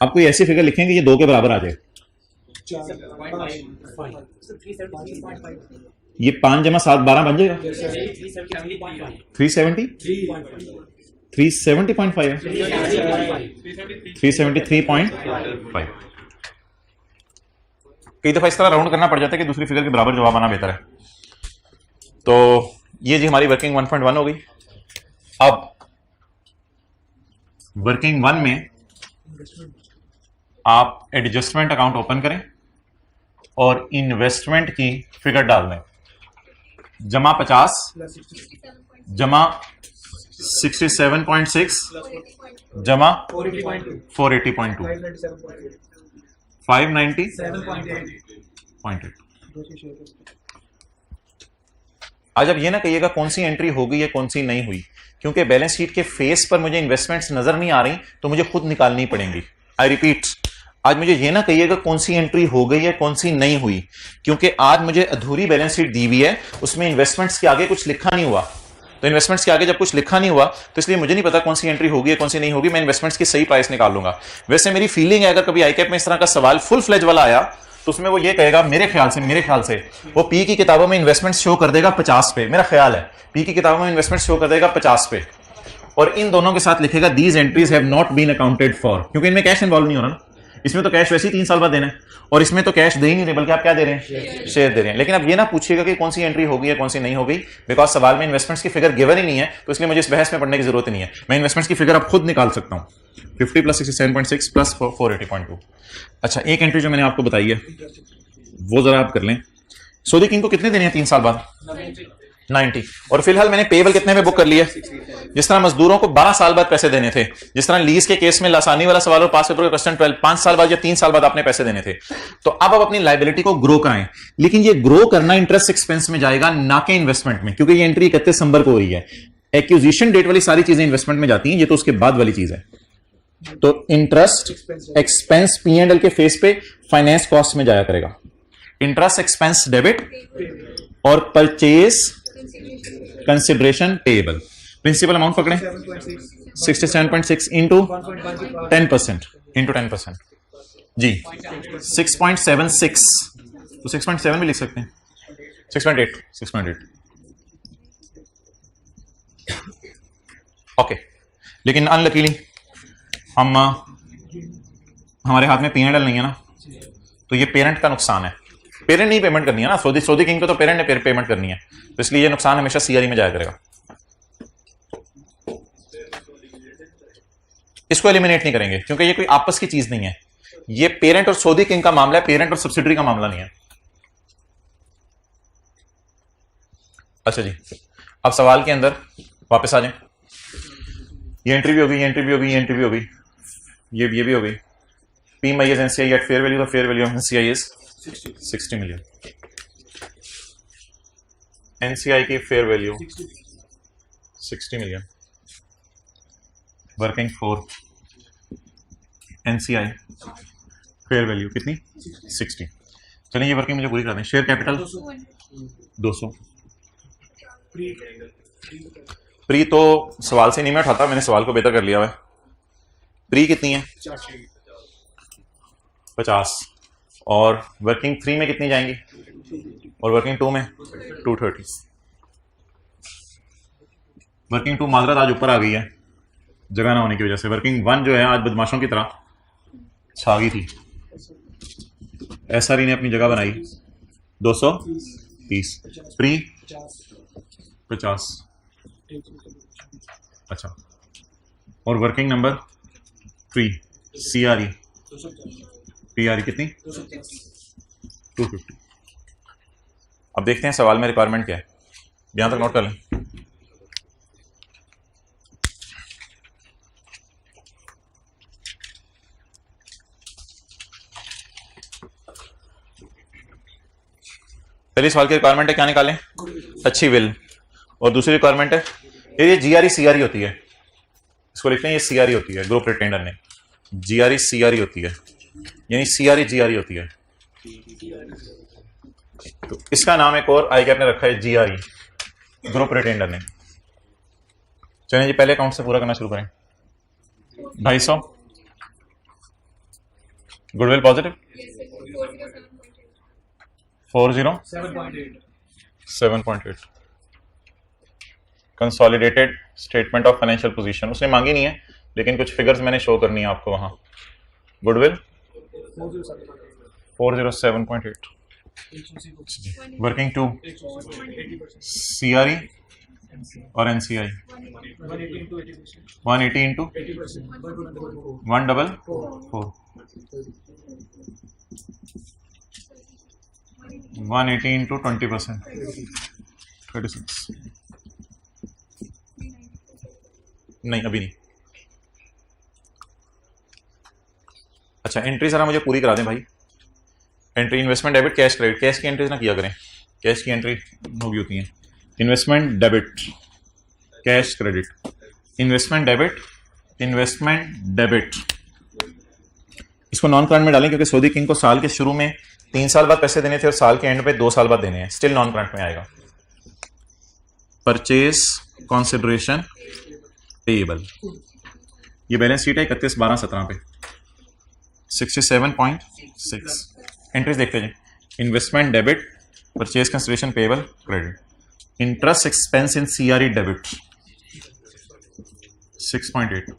अब कोई ऐसी फिगर लिखेंगे ये 2 के बराबर आ जाए। ये 5 जमा 7 12 बन जाएगा। 370.5 है, 373.5। कई दफा इस तरह राउंड करना पड़ जाता है कि दूसरी फिगर के बराबर जवाब आना बेहतर है। तो ये जी हमारी वर्किंग 1.1 हो गई। अब वर्किंग 1 में आप एडजस्टमेंट अकाउंट ओपन करें और इन्वेस्टमेंट की फिगर डाल दें। जमा 50 जमा 67.6 जमा 480.2 590.8। आज अब ये ना कहिएगा कौन सी एंट्री हो गई है कौन सी नहीं हुई, क्योंकि बैलेंस शीट के फेस पर मुझे इन्वेस्टमेंट्स नजर नहीं आ रही तो मुझे खुद निकालनी पड़ेंगी। आई रिपीट, आज मुझे ये ना कहिएगा कौन सी एंट्री हो गई है कौन सी नहीं हुई, क्योंकि आज मुझे अधूरी बैलेंस शीट दी हुई है, उसमें इन्वेस्टमेंट्स के आगे कुछ लिखा नहीं हुआ। तो इन्वेस्टमेंट्स के आगे जब कुछ लिखा नहीं हुआ तो इसलिए मुझे नहीं पता कौन सी एंट्री होगी कौन सी नहीं होगी। मैं इन्वेस्टमेंट्स की सही प्राइस निकाल लूंगा। वैसे मेरी फीलिंग है अगर कभी आईकैप में इस तरह का सवाल फुल फ्लेज वाला आया तो उसमें वो ये कहेगा, मेरे ख्याल से वो पी की किताबों में इन्वेस्टमेंट शो कर देगा 50 पे। मेरा ख्याल है पी की किताबों में इन्वेस्टमेंट शो कर देगा 50 पे, और इन दोनों के साथ लिखेगा these entries have not been accounted for, क्योंकि इनमें कैश इन्वॉल्व नहीं हो रहा ना। इसमें तो कैश वैसे ही 3 साल बाद देना है, और इसमें तो कैश दे ही नहीं रहे, बल्कि आप क्या दे रहे हैं, शेयर दे रहे हैं। लेकिन अब ये ना पूछिएगा कि कौन सी एंट्री हो गई है कौन सी नहीं हो गई, बिकॉज सवाल में इन्वेस्टमेंट्स की फिगर गिवन ही नहीं है, तो इसलिए मुझे इस बहस में पढ़ने की जरूरत नहीं है। मैं इन्वेस्टमेंट्स की फिगर अब खुद निकाल सकता हूं, 50 प्लस 67.6 प्लस 480.2। अच्छा, एक एंट्री जो मैंने आपको बताई है वो जरा आप कर लें। सऊदी किंग को कितने देने हैं 3 साल बाद? 90। और फिलहाल मैंने पेबल कितने में बुक कर लिया? जिस तरह मजदूरों को 12 साल बाद पैसे देने थे, जिस तरह लीज के केस में लासानी वाला सवाल और पास पेपर का क्वेश्चन 12 5 साल बाद या 3 साल बाद आपने पैसे देने थे। तो अब आप अपनी लायबिलिटी को ग्रो कराएं, लेकिन ये ग्रो करना इंटरेस्ट एक्सपेंस में जाएगा, ना कि इन्वेस्टमेंट में, क्योंकि ये एंट्री 31 दिसंबर को हो रही है। एक्विजिशन डेट वाली सारी चीजें इन्वेस्टमेंट में जाती हैं, ये तो उसके बाद वाली चीज है। तो इंटरेस्ट एक्सपेंस P&L के फेस पे फाइनेंस कॉस्ट में जाया करेगा। इंटरेस्ट एक्सपेंस डेबिट और purchase consideration payable. Principal amount पकड़ें 67.6 इंटू 10% इंटू 10% जी 6.76, तो 6.7 भी लिख सकते हैं, 6.8 ओके। लेकिन अनलकीली हमारे हाथ में P&L नहीं है ना, तो ये पेरेंट का नुकसान है। पेरेंट नहीं पेमेंट करनी है ना, सऊदी किंग को तो पेरेंट ने पेमेंट करनी है, तो इसलिए ये नुकसान हमेशा CRE में जाया करेगा। इसको एलिमिनेट नहीं करेंगे क्योंकि ये कोई आपस की चीज नहीं है, ये पेरेंट और सऊदी किंग का मामला है, पेरेंट और सब्सिडरी का मामला नहीं है। अच्छा जी, अब सवाल के अंदर वापस आ जाए। ये एंट्री भी होगी, ये एंट्री भी होगी, ये एंट्री भी होगी, ये भी हो गई। P my NCI eight fair value, the fair value of NCI is 60 million. NCI की fair value 60 million, working for NCI fair value कितनी? 60। चलिए ये वर्किंग मुझे पूरी कर दें। Share capital 200। प्री तो सवाल से नहीं मैं उठाता, मैंने सवाल को बेहतर कर लिया है। प्री कितनी है? 50। और वर्किंग 3 में कितनी जाएंगी? और वर्किंग 2 में 230। वर्किंग 2 माजरत आज ऊपर आ गई है जगह ना होने की वजह से। वर्किंग 1 जो है आज बदमाशों की तरह छा गई थी। SRE ने अपनी जगह बनाई 230, प्री 50। अच्छा, और वर्किंग नंबर 3 CRE PRE कितनी? 250। अब देखते हैं सवाल में रिक्वायरमेंट क्या है, यहां तक नोट कर लें। पहले सवाल की रिक्वायरमेंट है क्या निकालें? अच्छी विल। और दूसरी रिक्वायरमेंट है ये GRE CRE होती है, इसको लिखते हैं ये CRE होती है, ग्रुप रिटेंडर ने GRE CRE होती है, यानी CRE GRE होती है। तो इसका नाम एक और आई कैप ने रखा है GRE, ग्रुप रिटेंडर ने। चलिए जी पहले अकाउंट से पूरा करना शुरू करें। 250 goodwill positive 7.8 consolidated statement of financial position उसने मांगी नहीं है, लेकिन कुछ फिगर्स मैंने शो करनी है आपको वहां। गुडविल 407.8, वर्किंग 2 CRE और NCI 180 इंटू 144, 180 इंटू 20%, 36। नहीं अभी नहीं। अच्छा एंट्री जरा मुझे पूरी करा दें भाई। Entry investment debit cash credit, cash की एंट्रीज ना किया करें, कैश की एंट्री होगी होती है। Investment debit cash credit, investment debit इसको नॉन करंट में डालें क्योंकि सऊदी किंग को साल के शुरू में 3 साल बाद पैसे देने थे और साल के एंड पे 2 साल बाद देने हैं, स्टिल नॉन करंट में आएगा। परचेज कंसिडरेशन पेएबल, ये बैलेंस शीट है 31/12/17 पे 67.6। एंट्रीज देखते हैं। Investment debit, purchase consideration payable, credit. Interest expense इन CRE डेबिट 6.8।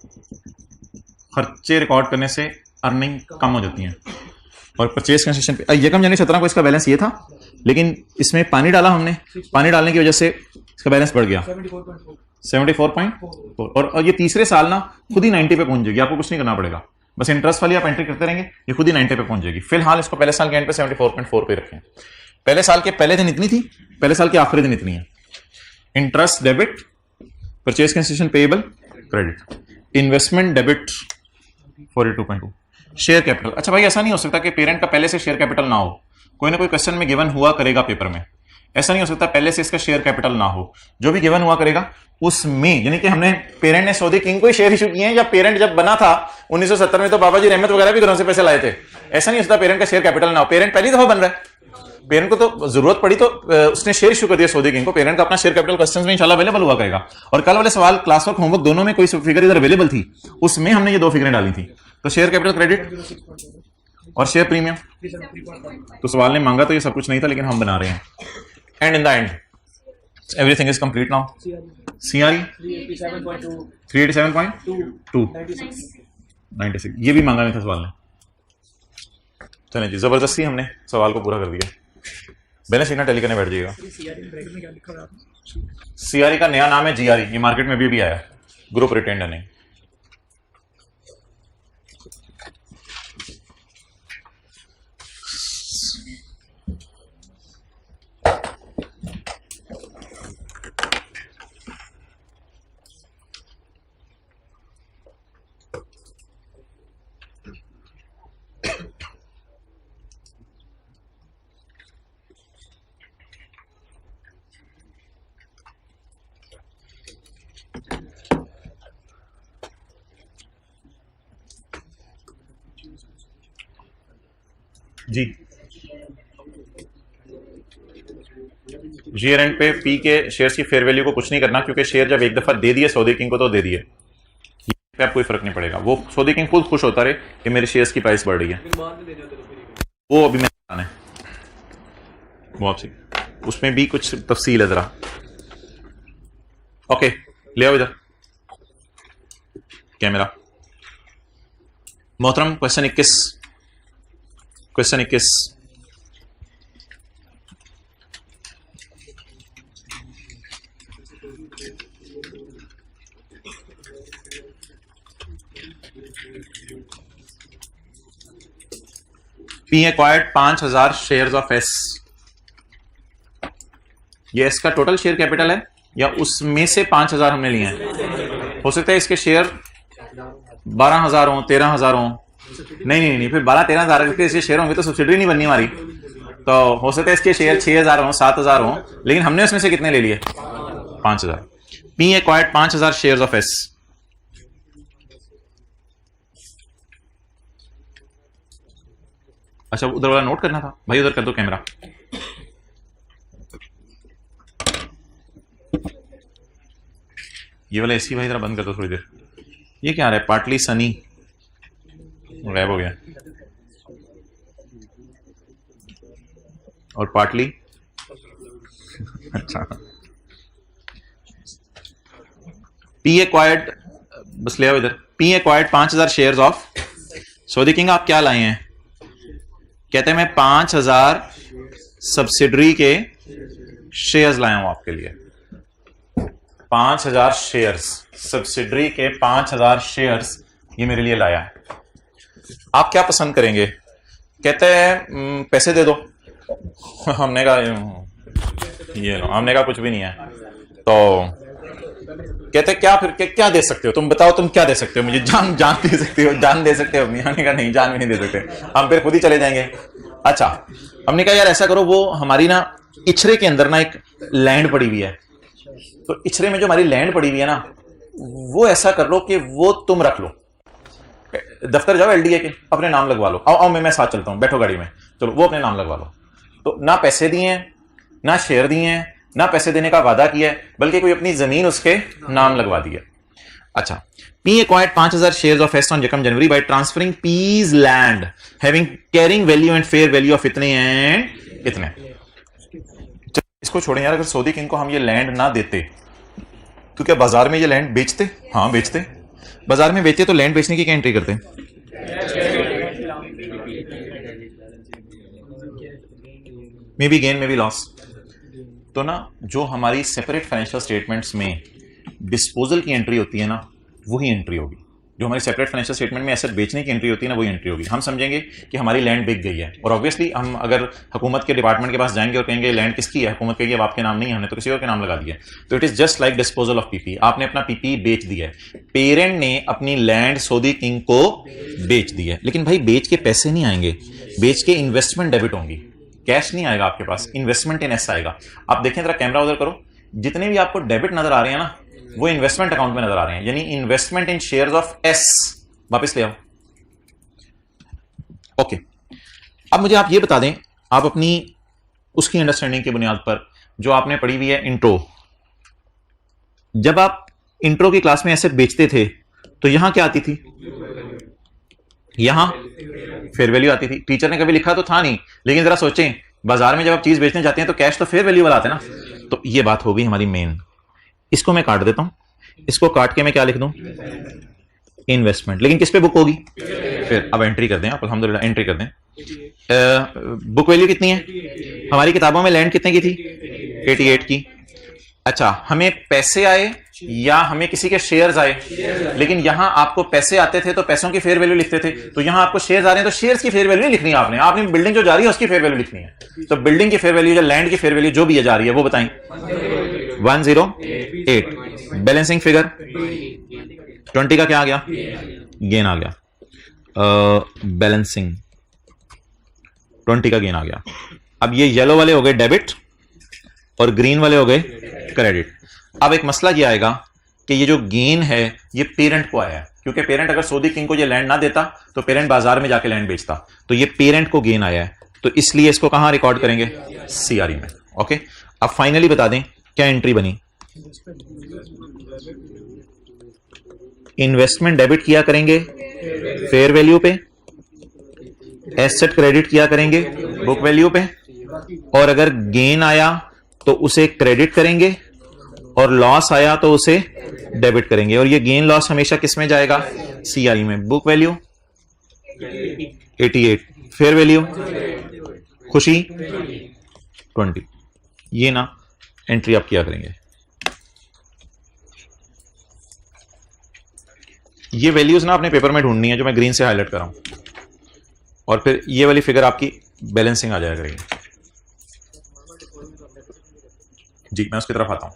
खर्चे रिकॉर्ड करने से अर्निंग कम हो जाती है। और परचेज कंसिडरेशन पे यकम जनवरी 17 को इसका बैलेंस ये था, लेकिन इसमें पानी डाला हमने, पानी डालने की वजह से इसका बैलेंस बढ़ गया 74.4। और ये तीसरे साल ना खुद ही 90 पे पहुंच जाएगी, आपको कुछ नहीं करना पड़ेगा, बस इंटरेस्ट वाली आप एंट्री करते रहेंगे, ये खुद ही 90 पे पहुंच जाएगी। फिलहाल इसको पहले साल के एंड पे 74.4 पे रखें। पहले साल के पहले दिन इतनी थी, पहले साल के आखिरी दिन इतनी है। Interest debit, purchase concession payable credit, investment debit 42.2, share capital. अच्छा भाई, ऐसा नहीं हो सकता कि पेरेंट का पहले से शेयर कैपिटल ना हो, कोई ना कोई क्वेश्चन में गिवन हुआ करेगा पेपर में, ऐसा नहीं हो सकता पहले से इसका शेयर कैपिटल ना हो। जो भी गिवन हुआ करेगा उसमें, यानी कि हमने पेरेंट ने सऊदी किंग को ही शेयर इशू किए हैं, या पेरेंट जब बना था 1970 में तो बाबा जी रहमत वगैरह भी घरों से पैसे लाए थे, ऐसा नहीं हो सकता पेरेंट का शेयर कैपिटल ना हो। पेरेंट पहली दफा बन रहा है, पेरेंट को तो जरूरत पड़ी तो उसने शेयर इशू कर दिया सऊदी किंग को। पेरेंट का अपना शेयर कैपिटल क्वेश्चंस में इंशाल्लाह अवेलेबल हुआ करेगा। और कल वाले सवाल, क्लास वर्क, होमवर्क दोनों में कोई फिगर इधर अवेलेबल थी, उसमें हमने ये 2 फिगरें डाली थी। तो शेयर कैपिटल क्रेडिट और शेयर प्रीमियम, तो सवाल ने मांगा तो ये सब कुछ नहीं था, लेकिन हम बना रहे हैं। And in the end everything is complete now. CRE 387.2 96, ये भी मांगा नहीं था सवाल ने। चलें जी, जबरदस्ती हमने सवाल को पूरा कर दिया। बैलेंस शीट ना टैली करने बैठ जाइएगा। सीआरई का नया नाम है जीआरई, ये मार्केट में भी आया, ग्रुप रिटेन्ड अर्निंग। जी, ईयर एंड पे पी के शेयर्स की फेयर वैल्यू को कुछ नहीं करना, क्योंकि शेयर जब एक दफा दे दिए सऊदी किंग को तो दे दिए, पे आप कोई फर्क नहीं पड़ेगा। वो सऊदी किंग खुद खुश होता रहे कि मेरे शेयर्स की प्राइस बढ़ रही है, वो अभी मैंने बताना है वो आपसे, उसमें भी कुछ तफसील है जरा। ओके, ले आओ इधर कैमरा। मोहतरम, question 21, question 21, P acquired 5000 shares of S. ये एस का टोटल शेयर कैपिटल है या उसमें से 5000 हमने लिए हैं? हो सकता है इसके शेयर 12000 हो, 13000 हो। नहीं, फिर 12-13,000 के शेयर होंगे तो सब्सिडी नहीं बननी हमारी। तो हो सकता है इसके शेयर 6000 हो, 7000 हो, लेकिन हमने उसमें से कितने ले लिए? 5000। P acquired 5000 shares of S. अच्छा, उधर वाला नोट करना था भाई, उधर कर दो कैमरा। ये वाला एसी भाई जरा बंद कर दो थोड़ी देर। ये क्या आ रहा है? पार्टली सनी गायब हो गया, और पार्टली अच्छा। पी एक्वायर्ड, बस ले आओ इधर। P acquired 5000 shares of Saudi king. आप क्या लाए हैं? कहते हैं मैं 5000 सब्सिडरी के शेयर्स लाया हूं आपके लिए। 5000 शेयर्स, सब्सिडरी के 5000 शेयर्स ये मेरे लिए लाया है। आप क्या पसंद करेंगे? कहते हैं पैसे दे दो। हमने कहा ये लो, हमने कहा कुछ भी नहीं है। तो कहते क्या, फिर क्या दे सकते हो तुम? बताओ तुम क्या दे सकते हो मुझे? जान दे सकते हो? जान दे सकते हो? हमने कहा नहीं, जान भी नहीं दे सकते, हम फिर खुद ही चले जाएंगे। अच्छा, हमने कहा यार ऐसा करो, वो हमारी ना इछरे के अंदर ना एक लैंड पड़ी हुई है, तो इछरे में जो हमारी लैंड पड़ी हुई है ना, वो ऐसा कर लो कि वो तुम रख लो। दफ्तर जाओ एलडीए के, अपने नाम लगवा लो। आओ मैं साथ चलता हूं, बैठो गाड़ी में, चलो वो अपने नाम लगवा लो। तो ना पैसे दिए हैं, ना शेयर दिए हैं, ना पैसे देने का वादा किया है, बल्कि कोई अपनी जमीन उसके नाम लगवा दी है। अच्छा, P acquired 5000 shares of S on Yakam January by transferring P's land having carrying value and fair value of इतने and इतने। इसको छोड़ें यार, अगर सऊदी किंग को हम ये लैंड ना देते तो क्या बाजार में ये लैंड बेचते? हाँ बेचते। बाजार में बेचते तो लैंड बेचने की क्या एंट्री करते? May be gain, may be loss. तो ना जो हमारी सेपरेट फाइनेंशियल स्टेटमेंट्स में डिस्पोजल की एंट्री होती है ना, वही एंट्री होगी जो हमारी सेपरेट फाइनेंशियल स्टेटमेंट में एसेट बेचने की एंट्री होती है ना, वही एंट्री होगी। हम समझेंगे कि हमारी लैंड बिक गई है, और ऑब्वियसली हम अगर हुकूमत के डिपार्टमेंट के पास जाएंगे और कहेंगे लैंड किसकी है, हुकूमत कहेगी अब आपके नाम नहीं है, हमने तो किसी और के नाम लगा दिया। तो it is just like disposal of PP. आपने अपना पीपी बेच दिया है, पेरेंट ने अपनी लैंड सऊदी किंग को बेच दी है। लेकिन भाई बेच के पैसे नहीं आएंगे, बेच के इन्वेस्टमेंट डेबिट होंगी, कैश नहीं आएगा आपके पास, इन्वेस्टमेंट इन एस आएगा। आप देखें जरा कैमरा उधर करो, जितने भी आपको डेबिट नजर आ रहे हैं ना, वो इन्वेस्टमेंट अकाउंट में नजर आ रहे हैं, यानी investment in shares of S. वापस ले आओ। ओके, अब मुझे आप ये बता दें, आप अपनी उसकी अंडरस्टैंडिंग की बुनियाद पर जो आपने पढ़ी हुई है इंट्रो, जब आप इंट्रो की क्लास में एसेट बेचते थे तो यहां क्या आती थी? यहां फेयर वैल्यू आती थी। टीचर ने कभी लिखा तो था नहीं, लेकिन जरा सोचें, बाजार में जब आप चीज बेचने जाते हैं तो कैश तो फेयर वैल्यू वाला आता है ना। तो ये बात हो गई हमारी मेन। इसको मैं काट देता हूं, इसको काट के मैं क्या लिख दूं? इन्वेस्टमेंट। लेकिन किस पे बुक होगी? फिर अब एंट्री कर दें आप, अल्हम्दुलिल्लाह एंट्री कर दें। बुक वैल्यू कितनी है? हमारी किताबों में लैंड कितने की थी? 88 की। अच्छा, हमें पैसे आए या हमें किसी के शेयर्स आए? लेकिन यहां आपको पैसे आते थे तो पैसों की फेयर वैल्यू लिखते थे, तो यहां आपको शेयर्स आ रहे हैं तो शेयर्स की फेयर वैल्यू लिखनी है आपने। आपने बिल्डिंग जो जा रही है उसकी फेयर वैल्यू लिखनी है। तो बिल्डिंग की फेयर वैल्यू या लैंड की फेयर वैल्यू जो भी जा रही है वो बताएं। 108। बैलेंसिंग फिगर 20 का क्या आ गया? गेन आ गया। बैलेंसिंग 20 का गेन आ गया। अब ये येलो वाले हो गए डेबिट और ग्रीन वाले हो गए क्रेडिट। अब एक मसला ये आएगा कि ये जो गेन है ये पेरेंट को आया है, क्योंकि पेरेंट अगर सऊदी किंग को ये लैंड ना देता तो पेरेंट बाजार में जाके लैंड बेचता, तो ये पेरेंट को गेन आया है, तो इसलिए इसको कहां रिकॉर्ड करेंगे? सीआरई में। ओके, अब फाइनली बता दें क्या एंट्री बनी। इन्वेस्टमेंट डेबिट किया करेंगे फेयर वैल्यू पे, एसेट क्रेडिट किया करेंगे बुक वैल्यू पे, और अगर गेन आया तो उसे क्रेडिट करेंगे और लॉस आया तो उसे डेबिट करेंगे। और ये गेन लॉस हमेशा किस में जाएगा? सीआरई में। बुक वैल्यू 88, फेयर वैल्यू खुशी 20। ये ना एंट्री आप किया करेंगे। ये वैल्यूज ना अपने पेपर में ढूंढनी है जो मैं ग्रीन से हाईलाइट कर रहा हूं, और फिर ये वाली फिगर आपकी बैलेंसिंग आ जाया करेगी। जी, मैं उसकी तरफ आता हूं।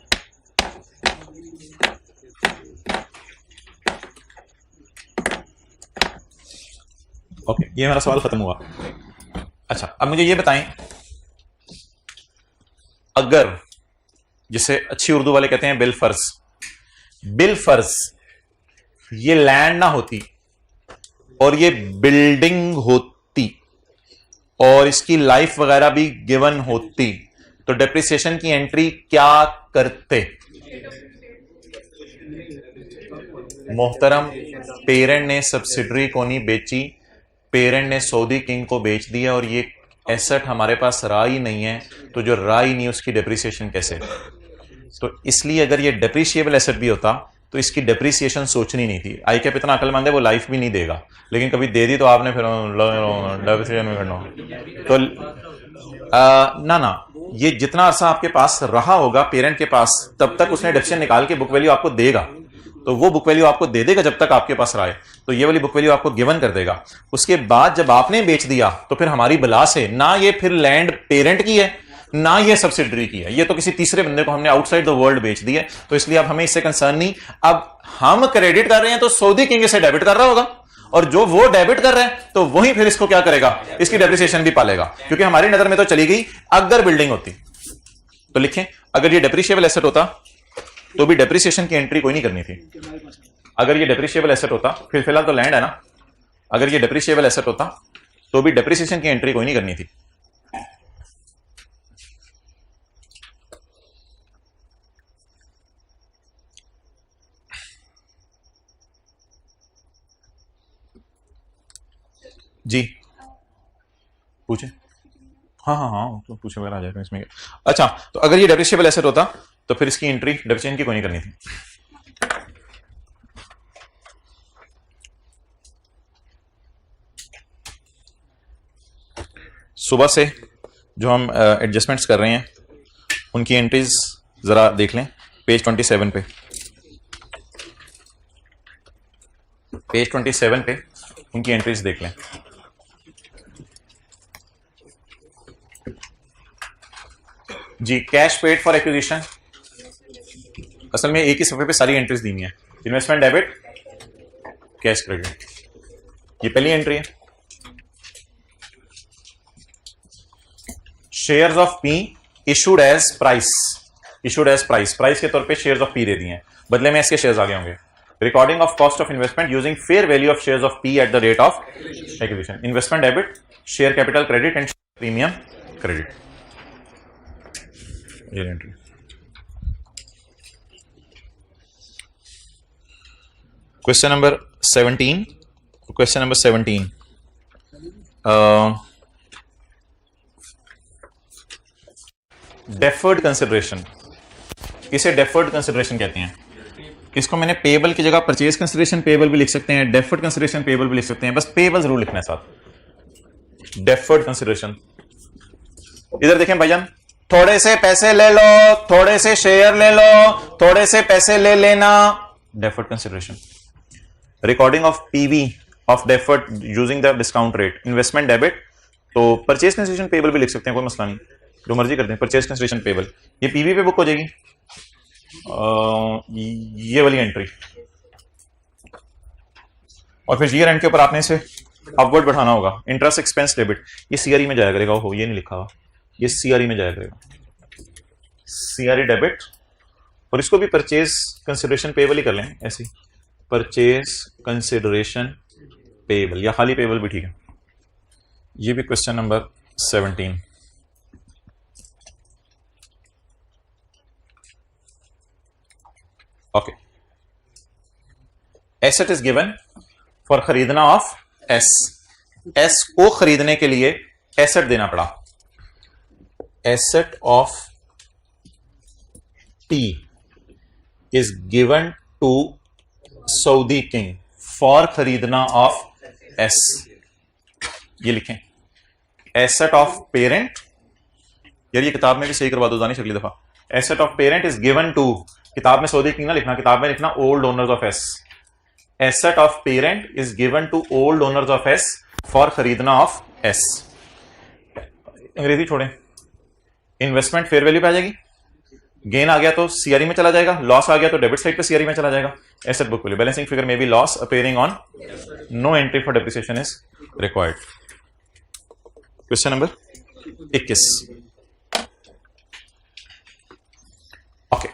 ओके, ये मेरा सवाल खत्म हुआ। अच्छा, अब मुझे ये बताएं, अगर जिसे अच्छी उर्दू वाले कहते हैं बिलफर्ज, बिलफर्ज ये लैंड ना होती और ये बिल्डिंग होती और इसकी लाइफ वगैरह भी गिवन होती, तो डेप्रिसिएशन की एंट्री क्या करते? मोहतरम, पेरेंट ने सब्सिडरी को नहीं बेची, पेरेंट ने सऊदी किंग को बेच दिया, और ये एसेट हमारे पास रहा ही नहीं है, तो जो रहा ही नहीं उसकी डेप्रिसिएशन कैसे? तो इसलिए अगर ये डेप्रिशिएबल एसेट भी होता तो इसकी डेप्रिसिएशन सोचनी नहीं थी। आई कैप इतना अक्लमंद है, वो लाइफ भी नहीं देगा, लेकिन कभी दे दी तो आपने फिर डेप्रिसिएशन में करना। तो ना ये जितना अरसा आपके पास रहा होगा पेरेंट के पास, तब तक उसने डेप्रिसिएशन निकाल के बुक वैल्यू आपको देगा, तो वो बुक वैल्यू आपको दे देगा जब तक आपके पास रहा है, तो ये वाली बुक वैल्यू आपको गिवन कर देगा। उसके बाद जब आपने बेच दिया तो फिर हमारी बला से ना ये फिर लैंड पेरेंट की है ना ये सब्सिडरी की है, ये तो किसी तीसरे बंदे को हमने आउटसाइड द वर्ल्ड बेच दी है, तो इसलिए अब हमें इससे कंसर्न नहीं। अब हम क्रेडिट कर रहे हैं तो सऊदी किंग से डेबिट कर रहा होगा, और जो वो डेबिट कर रहे हैं तो वही फिर इसको क्या करेगा? इसकी डेप्रिसिएशन भी पालेगा, क्योंकि हमारी नजर में तो चली गई। अगर बिल्डिंग होती तो लिखें, अगर ये डेप्रिशिएबल एसेट होता तो भी डेप्रिसिएशन की एंट्री कोई नहीं करनी थी। अगर ये डेप्रिशिएबल एसेट होता, फिर फिलहाल तो लैंड है ना, अगर ये डेप्रिशिएबल एसेट होता तो भी डेप्रिसिएशन की एंट्री कोई नहीं करनी थी। जी पूछे। हाँ तो पूछे वगैरह आ जाएगा इसमें। अच्छा, तो अगर ये डेप्रिशिएबल एसेट होता तो फिर इसकी एंट्री डेप्रिसिएशन की कोई नहीं करनी थी। सुबह से जो हम एडजस्टमेंट्स कर रहे हैं उनकी एंट्रीज जरा देख लें पेज 27 पे। पेज 27 पे उनकी एंट्रीज देख लें। जी, कैश पेड फॉर एक्विजिशन, असल में एक ही सफे पे सारी एंट्रीज दी है। इन्वेस्टमेंट डेबिट, कैश क्रेडिट, ये पहली एंट्री है। Shares of P issued as price, issued as price, price के तौर पे शेयर्स ऑफ पी दे दिए हैं, बदले में इसके शेयर्स आगे होंगे। Recording of cost of investment using fair value of shares of P at the rate of acquisition. Investment debit, share capital credit and premium credit, ये entry. Question number 17, question number 17, deferred consideration, इसे deferred consideration कहते हैं। इसको मैंने payable की जगह purchase consideration payable भी लिख सकते हैं, डेफर्ड कंसिडरेशन पेबल भी लिख सकते हैं, बस पेबल जरूर लिखना है साथ। डेफर्ड कंसिडरेशन, इधर देखें भाईजान, थोड़े से पैसे ले लो, थोड़े से शेयर ले लो, थोड़े से पैसे ले लेना, deferred consideration. Recording of PV of deferred using the discount rate. Investment debit, तो परचेज कंसिडरेशन पेबल भी लिख सकते हैं, कोई मसला नहीं, जो मर्जी करते हैं। परचेज कंसिडरेशन पेबल ये पीवी पे बुक हो जाएगी, ये वाली एंट्री, और फिर ईयर एंड के ऊपर आपने इसे अपवर्ड बढ़ाना होगा। इंटरेस्ट एक्सपेंस डेबिट, ये सीआरई में जाया करेगा, हो ये नहीं लिखा हुआ, ये सीआरई में जाया करेगा, सीआरई डेबिट, और इसको भी परचेज कंसिडरेशन पेबल ही कर लें ऐसे, परचेज कंसिडरेशन पेबल या खाली पेबल भी ठीक है। ये भी question number 17। Okay, asset is given for खरीदना ऑफ एस, एस को खरीदने के लिए एसेट देना पड़ा। Asset of T is given to Saudi King for खरीदना ऑफ एस, ये लिखें। एसेट ऑफ पेरेंट, यार ये किताब में भी सही करवा दो दानिश अगली दफा। Asset of parent is given to, किताब में सऊदी किंग ना लिखना, किताब में लिखना old owners of S. Asset of parent is given to old owners of S for खरीदना ऑफ एस। अंग्रेजी छोड़ें, इन्वेस्टमेंट फेयर वैल्यू पे आ जाएगी, गेन आ गया तो सीआरई में चला जाएगा, लॉस आ गया तो डेबिट साइड पे सीआरई में चला जाएगा। Asset book value, balancing figure में B loss appearing on, no entry for depreciation is required. Question number 21। Okay,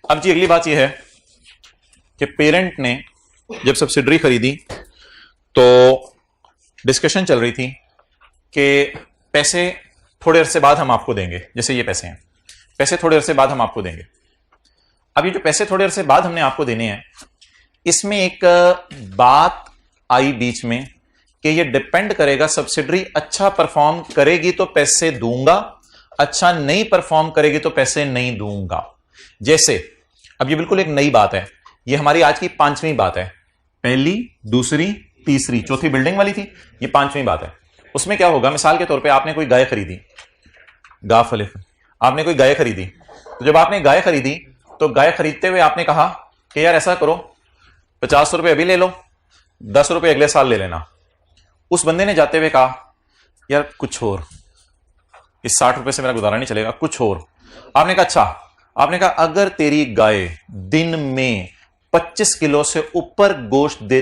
अब जी अगली बात यह है कि पेरेंट ने जब सब्सिडरी खरीदी तो डिस्कशन चल रही थी कि पैसे थोड़े अरसे बाद हम आपको देंगे, जैसे ये पैसे हैं, पैसे थोड़े अरसे बाद हम आपको देंगे। अब ये जो पैसे थोड़े अरसे बाद हमने आपको देने हैं, इसमें एक बात आई बीच में कि ये डिपेंड करेगा, सब्सिडरी अच्छा परफॉर्म करेगी तो पैसे दूंगा, अच्छा नहीं परफॉर्म करेगी तो पैसे नहीं दूंगा। जैसे अब ये बिल्कुल एक नई बात है, ये हमारी आज की 5वीं बात है, पहली, दूसरी, तीसरी, चौथी बिल्डिंग वाली थी, ये 5वीं बात है। उसमें क्या होगा, मिसाल के तौर पे आपने कोई गाय खरीदी, गाफ अलिफ, आपने कोई गाय खरीदी, तो जब आपने गाय खरीदी तो गाय खरीदते हुए आपने कहा कि यार ऐसा करो 50 रुपए अभी ले लो, 10 रुपए अगले साल ले लेना। उस बंदे ने जाते हुए कहा यार कुछ और, इस 60 रुपए से मेरा गुजारा नहीं चलेगा, कुछ और। आपने कहा अच्छा, आपने कहा अगर तेरी गाय दिन में 25 किलो से ऊपर गोश्त दे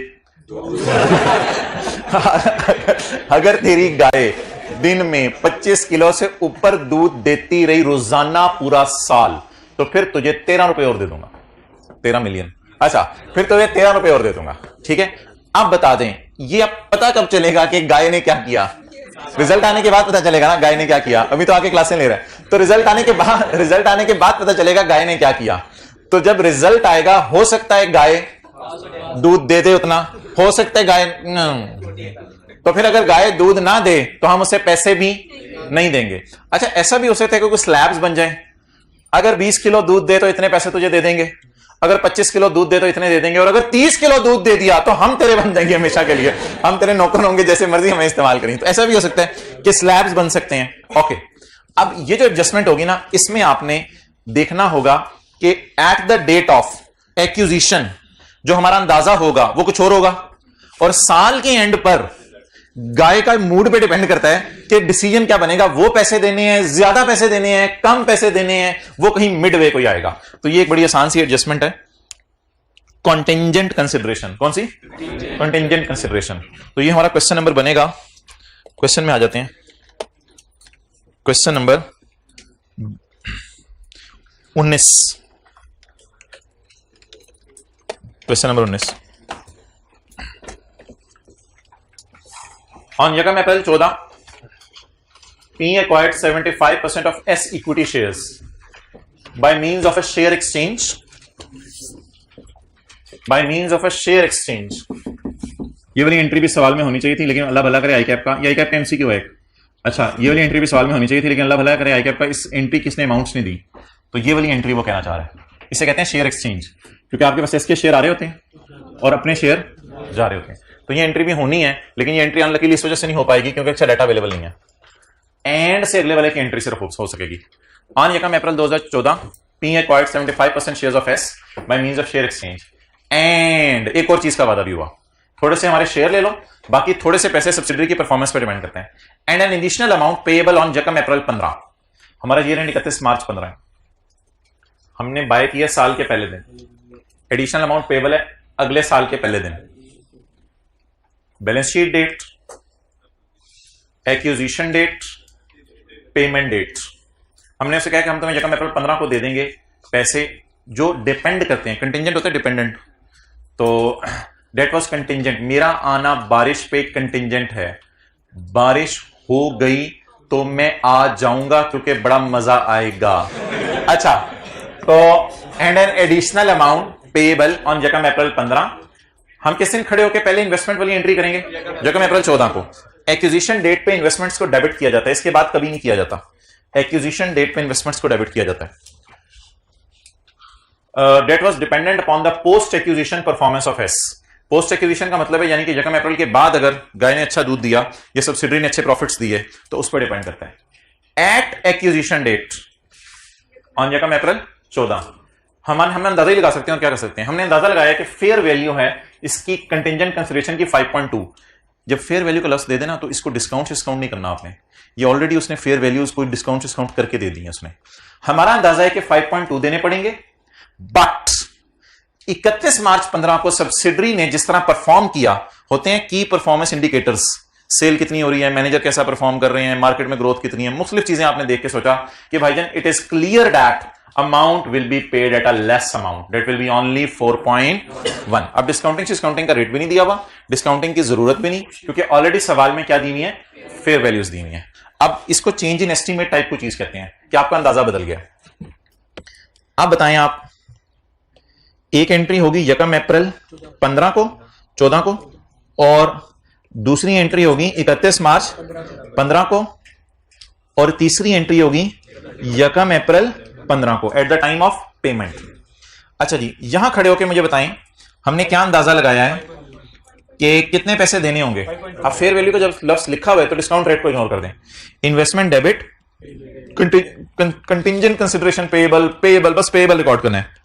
अगर तेरी गाय दिन में 25 किलो से ऊपर दूध देती रही रोजाना पूरा साल, तो फिर तुझे 13 रुपए और दे दूंगा, 13 मिलियन। अच्छा, फिर तुझे 13 रुपए और दे दूंगा, ठीक है। अब बता दें, ये अब पता कब चलेगा कि गाय ने क्या किया? रिजल्ट आने के बाद पता चलेगा ना गाय ने क्या किया। अभी तो आके क्लासें ले रहा है, तो रिजल्ट आने के बाद पता चलेगा गाय ने क्या किया। तो जब रिजल्ट आएगा, हो सकता है गाय दूध दे दे उतना, हो सकता है गाय तो फिर अगर गाय दूध ना दे तो हम उसे पैसे भी नहीं देंगे। अच्छा, ऐसा भी हो सकता है कि कुछ स्लैब्स बन जाए, अगर 20 किलो दूध दे तो इतने पैसे तुझे दे देंगे, अगर 25 किलो दूध दे तो इतने दे देंगे, और अगर 30 किलो दूध दे दिया तो हम तेरे बन जाएंगे हमेशा के लिए, हम तेरे नौकर होंगे, जैसे मर्जी हमें इस्तेमाल करें। तो ऐसा भी हो सकता है कि स्लैब्स बन सकते हैं। ओके, अब ये जो एडजस्टमेंट होगी ना, इसमें आपने देखना होगा कि at the date of acquisition जो हमारा अंदाजा होगा वो कुछ और होगा, और साल के एंड पर गाय का मूड पे डिपेंड करता है कि डिसीजन क्या बनेगा, वो पैसे देने हैं, ज्यादा पैसे देने हैं, कम पैसे देने हैं, वो कहीं मिड वे कोई आएगा। तो ये एक बड़ी आसान सी एडजस्टमेंट है, कॉन्टिंजेंट कंसिडरेशन। कौन सी? Contingent consideration. तो ये हमारा क्वेश्चन नंबर बनेगा। क्वेश्चन में आ जाते हैं। Question number 19। Question number 19। On Yekam April 14, P acquired 75% of S equity shares by means of a share exchange. By means of a share exchange. ये वाली एंट्री भी सवाल में होनी चाहिए थी, लेकिन अल्लाह भला करे आई कैप का, ये आई कैप का एमसीक्यू है। अच्छा, ये वाली एंट्री भी सवाल में होनी चाहिए थी, लेकिन अल्लाह भला करे आई कैप का इस एंट्री किसने अमाउंट्स नहीं दी, तो ये वाली एंट्री वो कहना चाह रहा है। इसे कहते हैं शेयर एक्सचेंज, क्योंकि आपके पास एस के शेयर आ रहे होते हैं और अपने शेयर जा रहे होते हैं। तो ये एंट्री भी होनी है, लेकिन ये एंट्री अनलकीली इस वजह से नहीं हो पाएगी क्योंकि अच्छा डाटा अवेलेबल नहीं है। एंड से अगले वाले की एंट्री सिर्फ हो सकेगी। ऑन यकम अप्रैल 2014, P acquired 75% shares of S by means of share exchange. And एक और चीज का वादा भी हुआ, थोड़े से हमारे शेयर ले लो, बाकी थोड़े से पैसे सब्सिडरी की परफॉर्मेंस पर डिपेंड करते हैं। And an additional amount payable on यकम अप्रैल 15। हमारा ईयर एंड 31 मार्च 15 है, हमने बाय किया साल के पहले दिन, एडिशनल अमाउंट पेएबल है अगले साल के पहले दिन। Balance sheet date, acquisition date, payment date. हमने उसे कहा कि हम तुम्हें यकम अप्रैल 15 को दे देंगे पैसे जो डिपेंड करते हैं, कंटिंजेंट होता है डिपेंडेंट, तो डेट वॉज कंटिंजेंट। मेरा आना बारिश पे कंटिंजेंट है, बारिश हो गई तो मैं आ जाऊंगा क्योंकि बड़ा मजा आएगा। अच्छा, तो and an additional amount payable on यकम अप्रैल 15। हम किस दिन खड़े होकर पहले इन्वेस्टमेंट वाली एंट्री करेंगे? यकम अप्रैल 14 को। एक्विजिशन डेट पे इन्वेस्टमेंट्स को डेबिट किया जाता है, इसके बाद कभी नहीं किया जाता। एक्विजिशन डेट पे इन्वेस्टमेंट्स को डेबिट किया जाता है। Date was dependent upon the post acquisition performance of S. Post acquisition का मतलब है यानी कि यकम अप्रैल के बाद अगर गाय ने अच्छा दूध दिया या सब्सिडरी ने अच्छे प्रॉफिट्स दिए तो उस पर डिपेंड करता है। एट एक्विजिशन डेट ऑन यकम अप्रैल 14 हम अंदाजा ही लगा सकते हैं। और क्या कर सकते हैं? हमने अंदाजा लगाया कि फेयर वैल्यू है इसकी कंटिंजेंट कंसिडरेशन की 5.2। जब फेयर वैल्यू का लफ्ज दे देना तो इसको डिस्काउंट नहीं करना आपने, ये ऑलरेडी उसने फेयर वैल्यूज को डिस्काउंट करके दे दी है उसने। हमारा अंदाजा है कि 5.2 देने पड़ेंगे, बट 31 मार्च 15 को सब्सिडरी ने जिस तरह परफॉर्म किया, होते हैं की परफॉर्मेंस इंडिकेटर्स, सेल कितनी हो रही है, मैनेजर कैसा परफॉर्म कर रहे हैं, मार्केट में ग्रोथ कितनी है, मुख्तलिफ चीजें आपने देख के सोचा कि भाईजान it is clear that amount will be paid at a less amount, that will be only 4.1। अब डिस्काउंटिंग का रेट भी नहीं दिया हुआ, डिस्काउंटिंग की जरूरत भी नहीं, क्योंकि ऑलरेडी सवाल में क्या दी हुई है? फेयर वैल्यूज दी हुई है। अब इसको चेंज इन एस्टीमेट टाइप को चीज कहते हैं कि आपका अंदाजा बदल गया। आप बताएं, आप एक एंट्री होगी यकम अप्रैल 15 को 14 को, और दूसरी एंट्री होगी 31 मार्च 15 को, और तीसरी एंट्री होगी यकम अप्रैल 15 को at the time of payment. अच्छा जी, यहां खड़े होकर मुझे बताएं हमने क्या अंदाजा लगाया है कि कितने पैसे देने होंगे। अब फेयर वैल्यू का जब लफ्ज लिखा हुआ है तो डिस्काउंट रेट को इग्नोर कर दें। Investment debit, contingent consideration payable, बस पेएबल रिकॉर्ड करना है।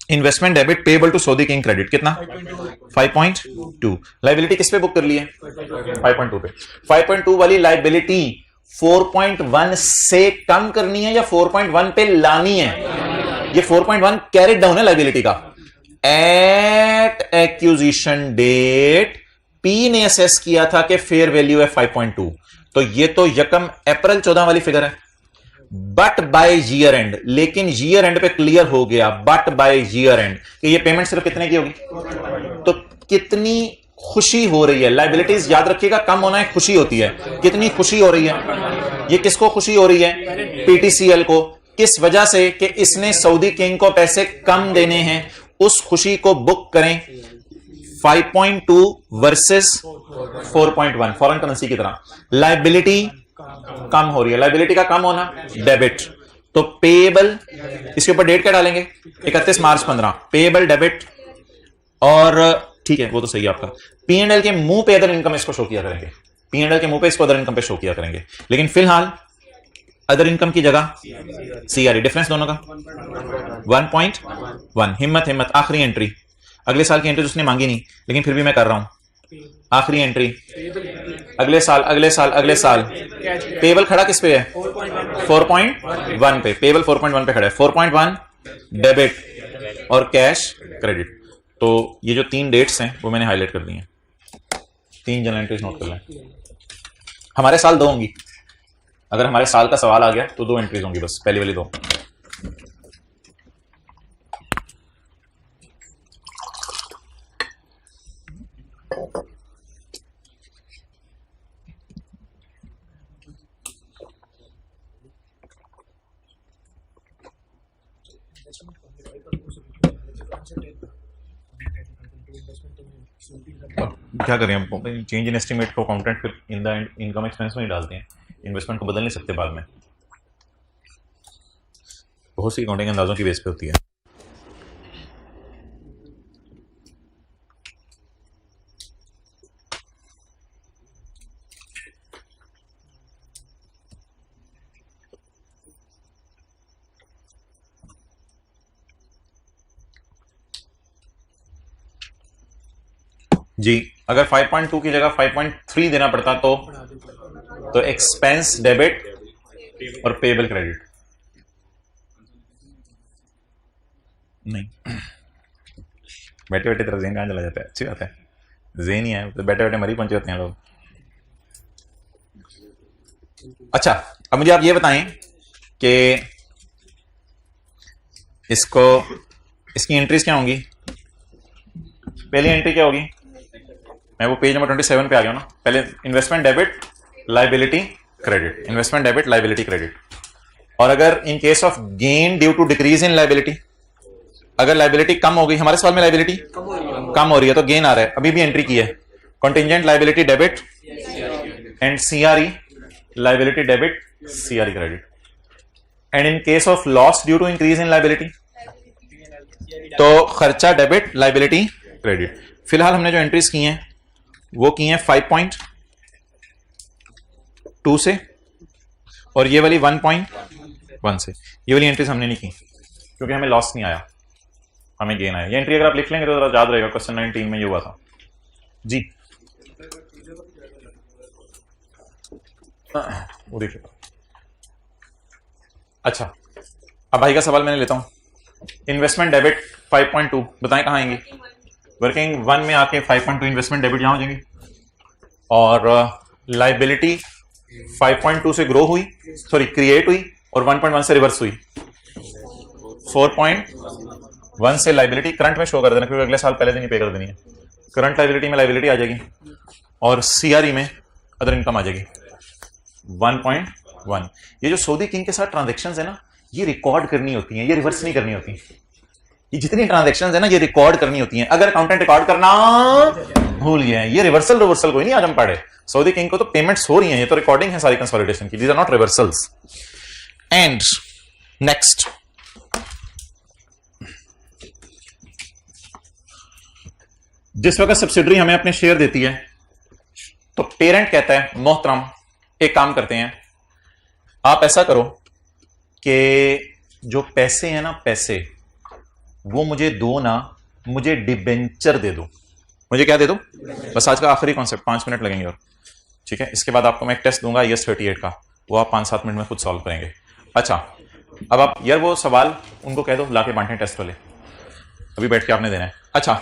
Investment debit payable to Saudi King credit कितना? 5.2। लाइबिलिटी किस पे बुक कर ली है? 5.2 पे। 5.2 वाली लाइबिलिटी 4.1 से कम करनी है या 4.1 पे लानी है? ये 4.1 कैरेट डाउन है लाइबिलिटी का। एट एक्विजिशन डेट पी ने असेस किया था कि फेयर वैल्यू है 5.2, तो ये तो यकम अप्रैल 14 वाली फिगर है। बट बाय ईयर एंड, लेकिन ईयर एंड पे क्लियर हो गया बट बाय ईयर एंड कि ये पेमेंट सिर्फ कितने की होगी। तो कितनी खुशी हो रही है, लाइबिलिटीज याद रखिएगा, कम होना है खुशी होती है। कितनी खुशी हो रही है? ये किसको खुशी हो रही है? पीटीसीएल को। किस वजह से? कि इसने सऊदी किंग को पैसे कम देने हैं। उस खुशी को बुक करें 5.2 वर्सेस 4.1 फॉरेन करेंसी की तरह। लाइबिलिटी कम हो रही है, लाइबिलिटी का कम होना डेबिट, तो पेएबल, इसके ऊपर डेट क्या डालेंगे? 31 मार्च 15, पेएबल डेबिट, और ठीक है वो तो सही है आपका। P&L के मुंह पे अदर इनकम इसको शो किया करेंगे, P&L के मुंह पे इसको अदर इनकम पे शो किया करेंगे, लेकिन फिलहाल अदर इनकम की जगह CRE। डिफरेंस दोनों का 1.1। हिम्मत आखिरी एंट्री। अगले साल की एंट्री उसने मांगी नहीं, लेकिन फिर भी मैं कर रहा हूं। आखिरी एंट्री अगले साल, अगले साल, अगले साल। पेबल खड़ा किस पे है? 4.1 पे। पेबल 4.1 पे खड़ा है। 4.1 डेबिट और कैश क्रेडिट। तो ये जो 3 डेट्स हैं वो मैंने हाईलाइट कर दी हैं। 3 जनरल एंट्रीज नोट कर लें। हमारे साल 2 होंगी। अगर हमारे साल का सवाल आ गया तो 2 एंट्रीज होंगी बस, पहली वाली 2। क्या करें हम? चेंज इन एस्टिमेट को अकाउंटेंट फिर इन द इनकम एक्सपेंस में ही डालते हैं। इन्वेस्टमेंट को बदल नहीं सकते बाद में। बहुत सी अकाउंटिंग अंदाजों की बेस पे होती है। जी, अगर 5.2 की जगह 5.3 देना पड़ता तो एक्सपेंस डेबिट और पेबल क्रेडिट नहीं। बैठे बैठे तरह जेन कहां चला जाता है? अच्छी बात है, जेन ही है तो बैठे बैठे मरी पहुंचे होते हैं लोग। अच्छा, अब मुझे आप ये बताएं कि इसकी एंट्रीज क्या होंगी? पहली एंट्री क्या होगी? मैं वो पेज नंबर 27 पे आ गया ना। पहले investment debit liability credit, investment debit liability credit. और अगर in case of gain due to decrease in liability, अगर लाइबिलिटी कम हो गई, हमारे सवाल में लाइबिलिटी कम हो रही है तो गेन आ रहा है, अभी भी एंट्री की है। Contingent liability debit and CRE liability debit CRE credit. And in case of loss due to increase in liability तो खर्चा डेबिट लाइबिलिटी क्रेडिट। फिलहाल हमने जो एंट्रीज की हैं वो की हैं 5.2 से और ये वाली 1.1 से। ये वाली एंट्रीज हमने नहीं की क्योंकि हमें लॉस नहीं आया, हमें गेन आया। ये एंट्री अगर आप लिख लेंगे तो जरा याद रहेगा, क्वेश्चन 19 में ये हुआ था जी। वो देखिए। अच्छा, अब भाई का सवाल मैंने लेता हूं। इन्वेस्टमेंट डेबिट 5.2 बताएं कहां आएंगी? वर्किंग 1 में आके 5.2 इन्वेस्टमेंट डेबिट यहां हो जाएंगी और लाइबिलिटी 5.2 से ग्रो हुई, सॉरी क्रिएट हुई और 1.1 से रिवर्स हुई। 4.1 से लाइबिलिटी करंट में शो कर देना क्योंकि अगले साल पहले दिन ही पे कर देनी है। करंट लाइबिलिटी में लाइबिलिटी आ जाएगी और सीआरई में अदर इनकम आ जाएगी 1.1। ये जो सऊदी किंग के साथ ट्रांजेक्शन्स है ना, ये रिकॉर्ड करनी होती हैं, ये रिवर्स नहीं करनी होती। ये जितनी ट्रांजेक्शन्स है ना ये रिकॉर्ड करनी होती हैं। अगर अकाउंटेंट रिकॉर्ड करना भूल गया है, ये रिवर्सल रिवर्सल कोई नहीं आज हम पढ़े। सऊदी किंग को तो पेमेंट्स हो रही हैं, ये तो रिकॉर्डिंग है सारी कंसोलिडेशन की, these are not reversals. And next, जिस वक्त सब्सिडरी हमें अपने शेयर देती है तो पेरेंट कहता है मोहतरम एक काम करते हैं, आप ऐसा करो कि जो पैसे हैं ना, पैसे वो मुझे दो ना, मुझे डिबेंचर दे दो। मुझे क्या दे दो? बस आज का आखिरी कॉन्सेप्ट, 5 मिनट लगेंगे और ठीक है। इसके बाद आपको मैं एक टेस्ट दूंगा IAS 38 का, वो आप 5-7 मिनट में खुद सॉल्व करेंगे। अच्छा, अब आप यार वो सवाल उनको कह दो लाके बांटें टेस्ट वाले, अभी बैठ के आपने देना है। अच्छा,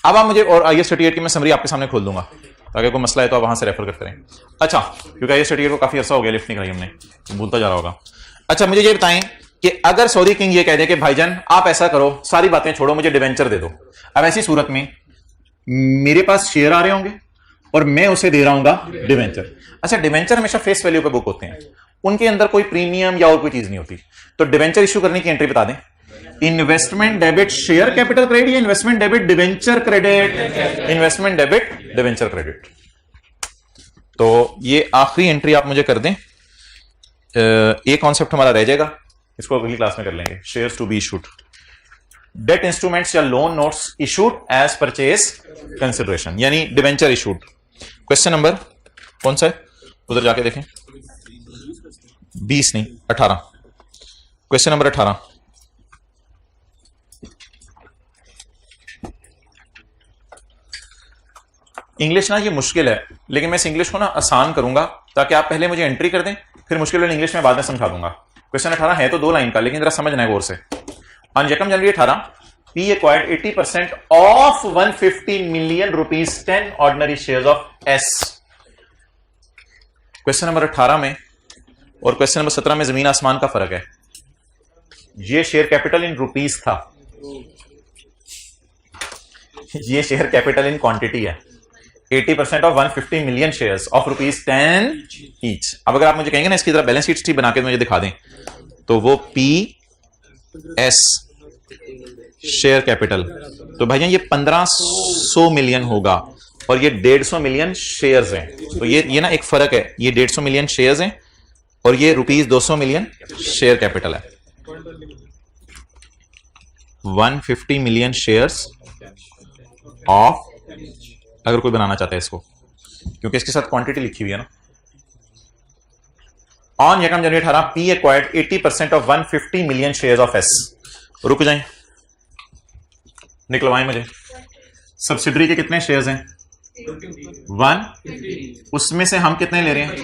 अब आप मुझे, और IAS 38 की मैं समरी आपके सामने खोल दूंगा ताकि कोई मसला है तो आप वहां से रेफर करते रहें। अच्छा, क्योंकि IAS 38 को काफी अर्सा हो गया लिफ्ट नहीं कराई हमने, भूलता जा रहा होगा। अच्छा, मुझे ये बताएं कि अगर सऊदी किंग ये कह दे कि भाईजान आप ऐसा करो, सारी बातें छोड़ो, मुझे डिवेंचर दे दो। अब ऐसी सूरत में मेरे पास शेयर आ रहे होंगे और मैं उसे दे रहा हूं डिवेंचर। अच्छा, डिवेंचर हमेशा फेस वैल्यू पे बुक होते हैं, उनके अंदर कोई प्रीमियम या और कोई चीज नहीं होती। तो डिवेंचर इश्यू करने की एंट्री बता दें। Investment debit share capital credit या investment debit debenture credit? Investment debit debenture credit. तो ये आखिरी एंट्री आप मुझे कर दें। एक कॉन्सेप्ट हमारा रह जाएगा, इसको अगली क्लास में कर लेंगे। Shares to be issued, debt instruments या loan notes issued as purchase consideration, यानी डिवेंचर इशूड। क्वेश्चन नंबर कौन सा है? उधर जाके देखें। 20 नहीं 18, क्वेश्चन नंबर 18। इंग्लिश ना ये मुश्किल है, लेकिन मैं इस इंग्लिश को ना आसान करूंगा ताकि आप पहले मुझे एंट्री कर दें, फिर मुश्किल वाली इंग्लिश में बाद में समझा दूंगा। क्वेश्चन 18 है तो 2 लाइन का, लेकिन जरा समझना है गौर से। ऑन यकम जनवरी 18 P acquired 80% of 150 million rupees 10 ordinary shares of S। Question number 18 में और क्वेश्चन नंबर 17 में जमीन आसमान का फर्क है। ये शेयर कैपिटल इन रुपीस था, ये शेयर कैपिटल इन क्वांटिटी है। 80% of 150 million shares of rupees 10 each. अब अगर आप मुझे कहेंगे ना इसकी तरह बैलेंस शीट बना के मुझे दिखा दें, तो वो PS शेयर कैपिटल, तो भाइयों ये 1500 मिलियन होगा और ये 150 मिलियन शेयर्स हैं। तो ये ना एक फर्क है, ये 150 मिलियन शेयर्स हैं और ये रुपीस 200 मिलियन शेयर कैपिटल है। 150 मिलियन शेयर्स ऑफ, अगर कोई बनाना चाहता है इसको, क्योंकि इसके साथ क्वांटिटी लिखी हुई है ना। ऑन यकम जनवरी 18 P acquired 80% of 150 million shares of S। रुक जाएं, निकलवाएं मुझे। सब्सिडरी के कितने शेयर्स हैं? 1, उसमें से हम कितने ले रहे हैं?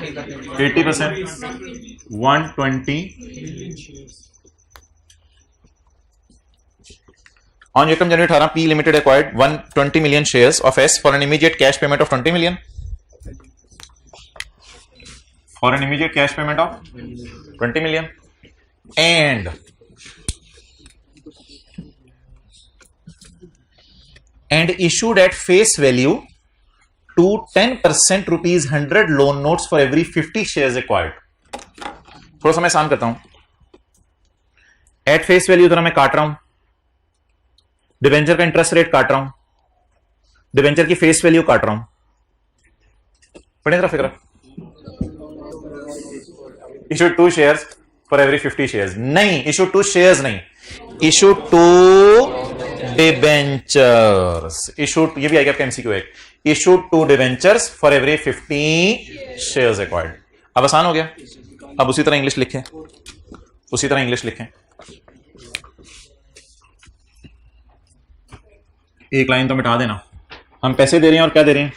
80%, 120। On Yekam January 18, P Limited acquired 120 million shares of S for an immediate cash payment of 20 million. For an immediate cash payment of 20 million. And issued at face value to 10% rupees 100 loan notes for every 50 shares acquired. थोड़ा सा मैं आसान करता हूं। Eight face value थोड़ा मैं काट रहा हूं, डिबेंचर का इंटरेस्ट रेट काट रहा हूं, डिबेंचर की फेस वैल्यू काट रहा हूं। पढ़े जरा फिक्र। Issue 2 shares for every 50 shares, नहीं इशू 2 शेयर्स नहीं, इशू 2 डिबेंचर्स। इशू, ये भी आएगा आपका एमसीक्यू एक, issue 2 debentures for every 50 shares acquired. अब आसान हो गया। अब उसी तरह इंग्लिश लिखें, उसी तरह इंग्लिश लिखें। एक लाइन तो मिटा देना। हम पैसे दे रहे हैं और क्या दे रहे हैं?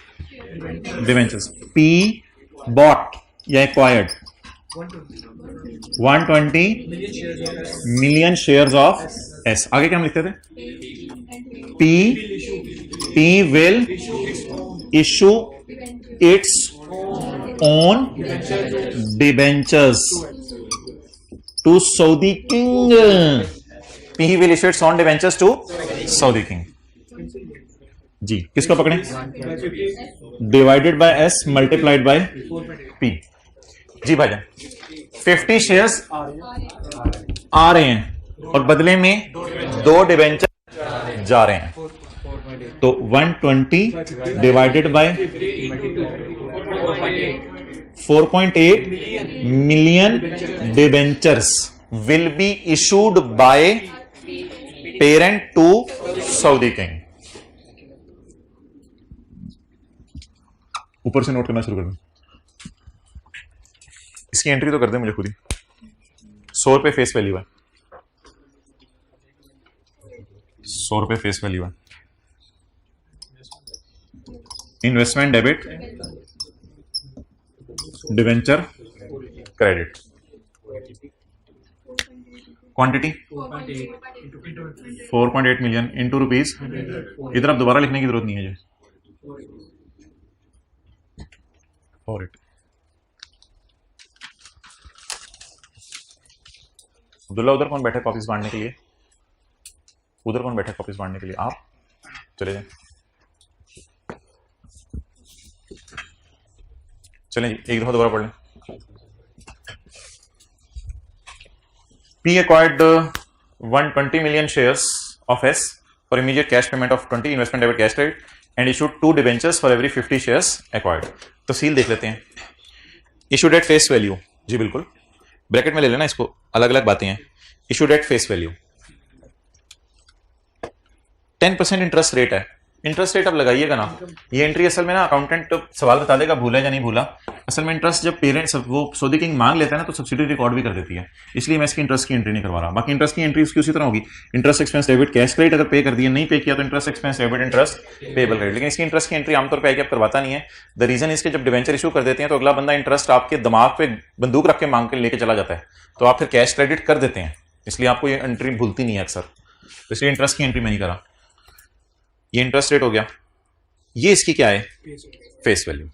डिबेंचर्स। P बॉट या acquired 120 million shares of S। आगे क्या हम लिखते थे? P will issue its own debentures to Saudi King। P will issue its own debentures to Saudi King। जी, किसको पकड़े? Divided by S multiplied by P। जी भाईजान, 50 shares आ रहे हैं और बदले में 2 डिबेंचर जा रहे हैं, तो 120 divided by 4.8 million debentures will be issued by parent to Saudi King. ऊपर से नोट करना शुरू कर दें। इसकी एंट्री तो कर दे मुझे खुद ही। 100 रुपए फेस वैल्यू है, 100 रुपए फेस वैल्यू है। Investment debit, debenture credit. Quantity 4.8 million into rupees. इधर अब दोबारा लिखने की जरूरत नहीं है जी। और अब्दुल्ला, उधर कौन बैठे कॉपीज बांटने के लिए? उधर कौन बैठे कॉपीज बांटने के लिए? आप चले जाए, चलें जी, एक दफा दोबारा पढ़ लें। P acquired 120 million shares of S for immediate cash payment of 20 investment debit cash credit and issued 2 debentures for every 50 shares acquired। तो सील देख लेते हैं। इशूड एट फेस वैल्यू, जी बिल्कुल, ब्रैकेट में ले लेना इसको, अलग अलग बातें हैं। Issued at face value 10% interest rate है, इंटरेस्ट रेट अब लगाइएगा ना। ये एंट्री असल में ना अकाउंटेंट सवाल बता देगा भूला या नहीं भूला। असल में इंटरेस्ट जब पेरेंट्स वो सौदे किंग मांग लेता है ना तो सब्सिडी रिकॉर्ड भी कर देती है, इसलिए मैं इसकी इंटरेस्ट की एंट्री नहीं करवा रहा। बाकी इंटरेस्ट की एंट्री उसकी उसी तरह होगी, interest expense debit cash credit, अगर पे कर दिया नहीं पे किया तो interest expense debit interest payable credit. लेकिन इसकी इंटरेस्ट की एंट्री आमतौर पर आप करवाता नहीं है। द रीजन इसके जब डिवेंचर इशू कर देते हैं तो अगला बंदा इंटरेस्ट आपके दिमाग पे बंदूक रख के मांग के लेके चला जाता है, तो आप फिर कैश क्रेडिट कर देते हैं, इसलिए आपको ये एंट्री भूलती नहीं है अक्सर, तो इसलिए इंटरेस्ट की एंट्री मैं नहीं करा। ये इंटरेस्ट रेट हो गया, ये इसकी क्या है face value.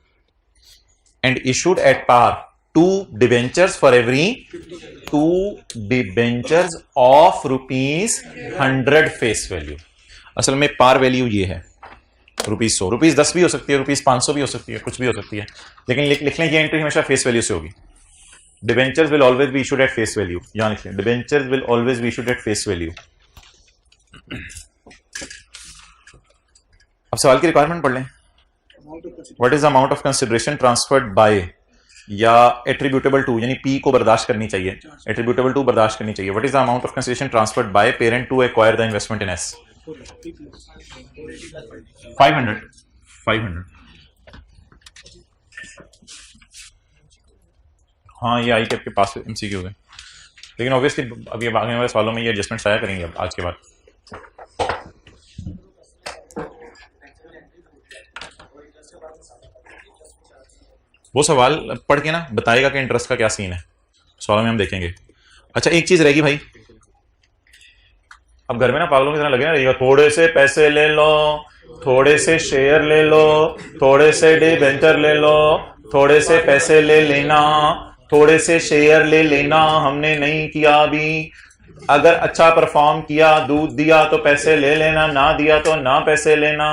And issued at par 2 debentures for every 2 debentures of ₹100 face value. असल में पार वैल्यू ये है ₹100, ₹10 भी हो सकती है, ₹500 भी हो सकती है, कुछ भी हो सकती है, लेकिन लिख लें ये एंट्री हमेशा फेस वैल्यू से होगी। Debentures will always be issued at face value, यहां लिख लें debentures will always be issued at face value. अब सवाल की रिक्वायरमेंट पढ़ लें। What is the amount of consideration transferred by या एट्रीब्यूटेबल टू, यानी पी को बर्दाश्त करनी चाहिए, एट्रीब्यूटेबल टू बर्दाश्त करनी चाहिए। What is the amount of consideration transferred by parent to acquire the investment in S? 500। हाँ ये आई के आपके पास एमसीक्यू है, लेकिन ऑब्वियसली अभी आगे वाले सवालों में ये एडजस्टमेंट्स आया करेंगे अब आज के बाद। वो सवाल पढ़ के ना बताएगा कि इंटरेस्ट का क्या सीन है, सवालों में हम देखेंगे। अच्छा एक चीज रहेगी भाई, अब घर में ना पागलों की तरह लगे ना रहिएगा, थोड़े से पैसे ले लो, थोड़े से शेयर ले लो, थोड़े से डिबेंचर ले लो, थोड़े से पैसे ले लेना, थोड़े से शेयर ले लेना, हमने नहीं किया अभी। अगर अच्छा परफॉर्म किया, दूध दिया तो पैसे ले लेना, ना दिया तो ना पैसे लेना।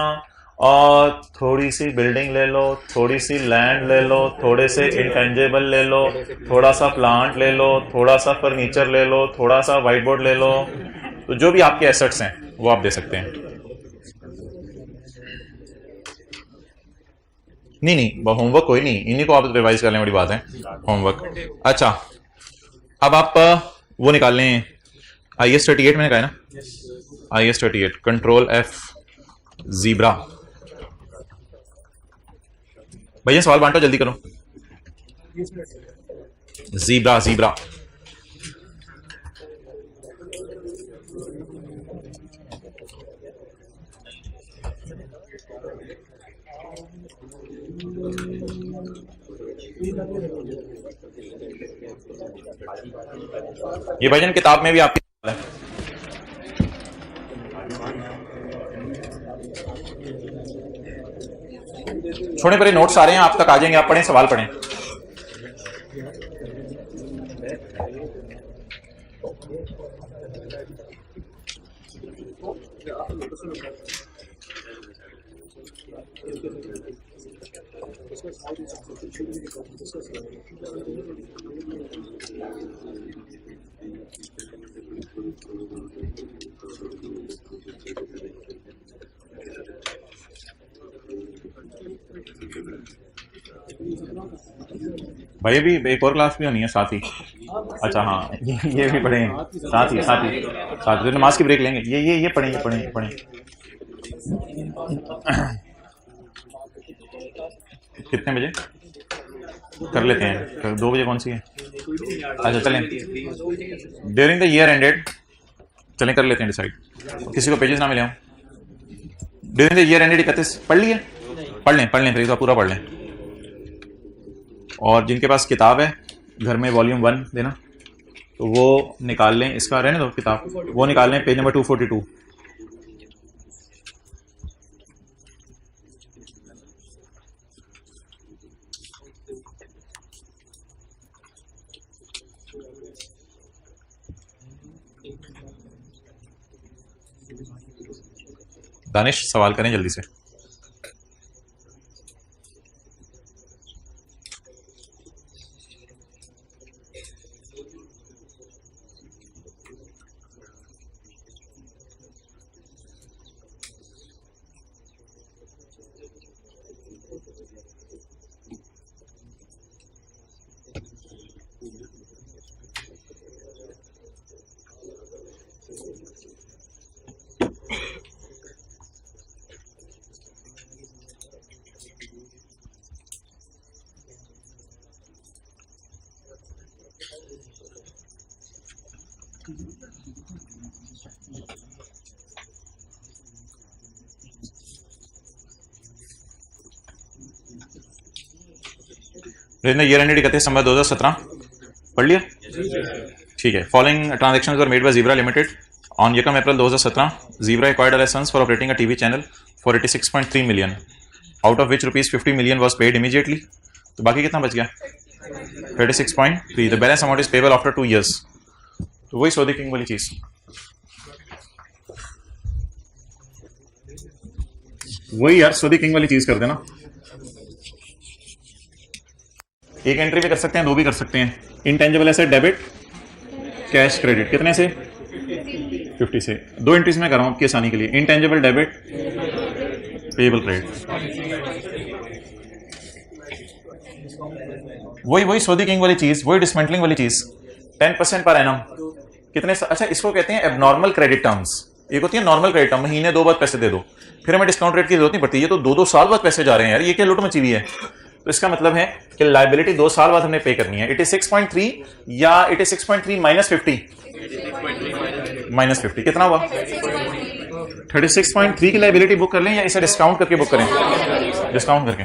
और थोड़ी सी बिल्डिंग ले लो, थोड़ी सी लैंड ले लो, थोड़े से इंटेंजेबल ले लो, थोड़ा सा प्लांट ले लो, थोड़ा सा फर्नीचर ले लो, थोड़ा सा व्हाइट बोर्ड ले लो। तो जो भी आपके एसेट्स हैं वो आप दे सकते हैं। नहीं होमवर्क कोई नहीं, इन्हीं को आप रिवाइज कर लें, बड़ी बात है होमवर्क। अच्छा अब आप वो निकाल लें, IS 38 मैंने कहा है ना, IS 38 कंट्रोल F ज़ीब्रा। भैया सवाल बांटो जल्दी करो। ज़ीब्रा ज़ीब्रा ये भाईजान किताब में भी आपकी है। छोड़े परे नोट्स आ रहे हैं, आप तक आ जाएंगे, आप पढ़ें, सवाल पढ़ें। भाई भी एक और क्लास भी होनी है साथ ही। अच्छा हाँ ये भी पढ़ें साथ ही नमाज की ब्रेक लेंगे। ये पढ़ें। कितने बजे कर लेते हैं? 2 बजे कौन सी है? अच्छा चलें, ड्यूरिंग द ईयर एंडेड, चलें कर लेते हैं डिसाइड। किसी को पेजेस ना मिले हों। ड्यूरिंग द ईयर एंडेड 31 पढ़ लिए, पढ़ लें फिर इसका पूरा पढ़ लें। और जिनके पास किताब है घर में वॉल्यूम 1 देना, तो वो निकाल लें, इसका रहने दो किताब, वो निकाल लें पेज नंबर 242। दानिश सवाल करें जल्दी से। ईयर एंडेड 31 दिसंबर 2017 पढ़ लिया, ठीक है। Following transactions were made by Zebra limited on यकम अप्रैल 2017। Zebra acquired license for operating a TV channel for 86.3 million, out of which rupees 50 million was paid immediately. तो बाकी कितना बच गया 36.3। The balance amount is payable after 2 years। तो वही Saudi king वाली चीज, वही यार सौदी किंग वाली चीज कर देना। एक एंट्री भी कर सकते हैं, दो भी कर सकते हैं। Intangible asset debit, cash credit, कितने से 50 से। दो एंट्रीज में कर रहा हूं आपकी आसानी के लिए। इंटेंजिबल डेबिट, पेबल क्रेडिट, वही सौदी किंग वाली चीज, वही डिसमेंटलिंग वाली चीज। 10% पर एनम कितने, अच्छा इसको कहते हैं एबनॉर्मल क्रेडिट टर्म्स। एक होती है नॉर्मल क्रेडिट टर्म, महीने 2 बाद पैसे दे दो, फिर हमें डिस्काउंट रेट की जरूरत नहीं पड़ती। ये तो 2-2 साल बाद पैसे जा रहे हैं यार, ये क्या लूट मची हुई है। तो इसका मतलब है कि लायबिलिटी 2 साल बाद हमने पे करनी है। 86.3 या 86.3 माइनस 50, कितना हुआ 36.3 की लायबिलिटी बुक कर लें या इसे डिस्काउंट करके बुक करें, डिस्काउंट करके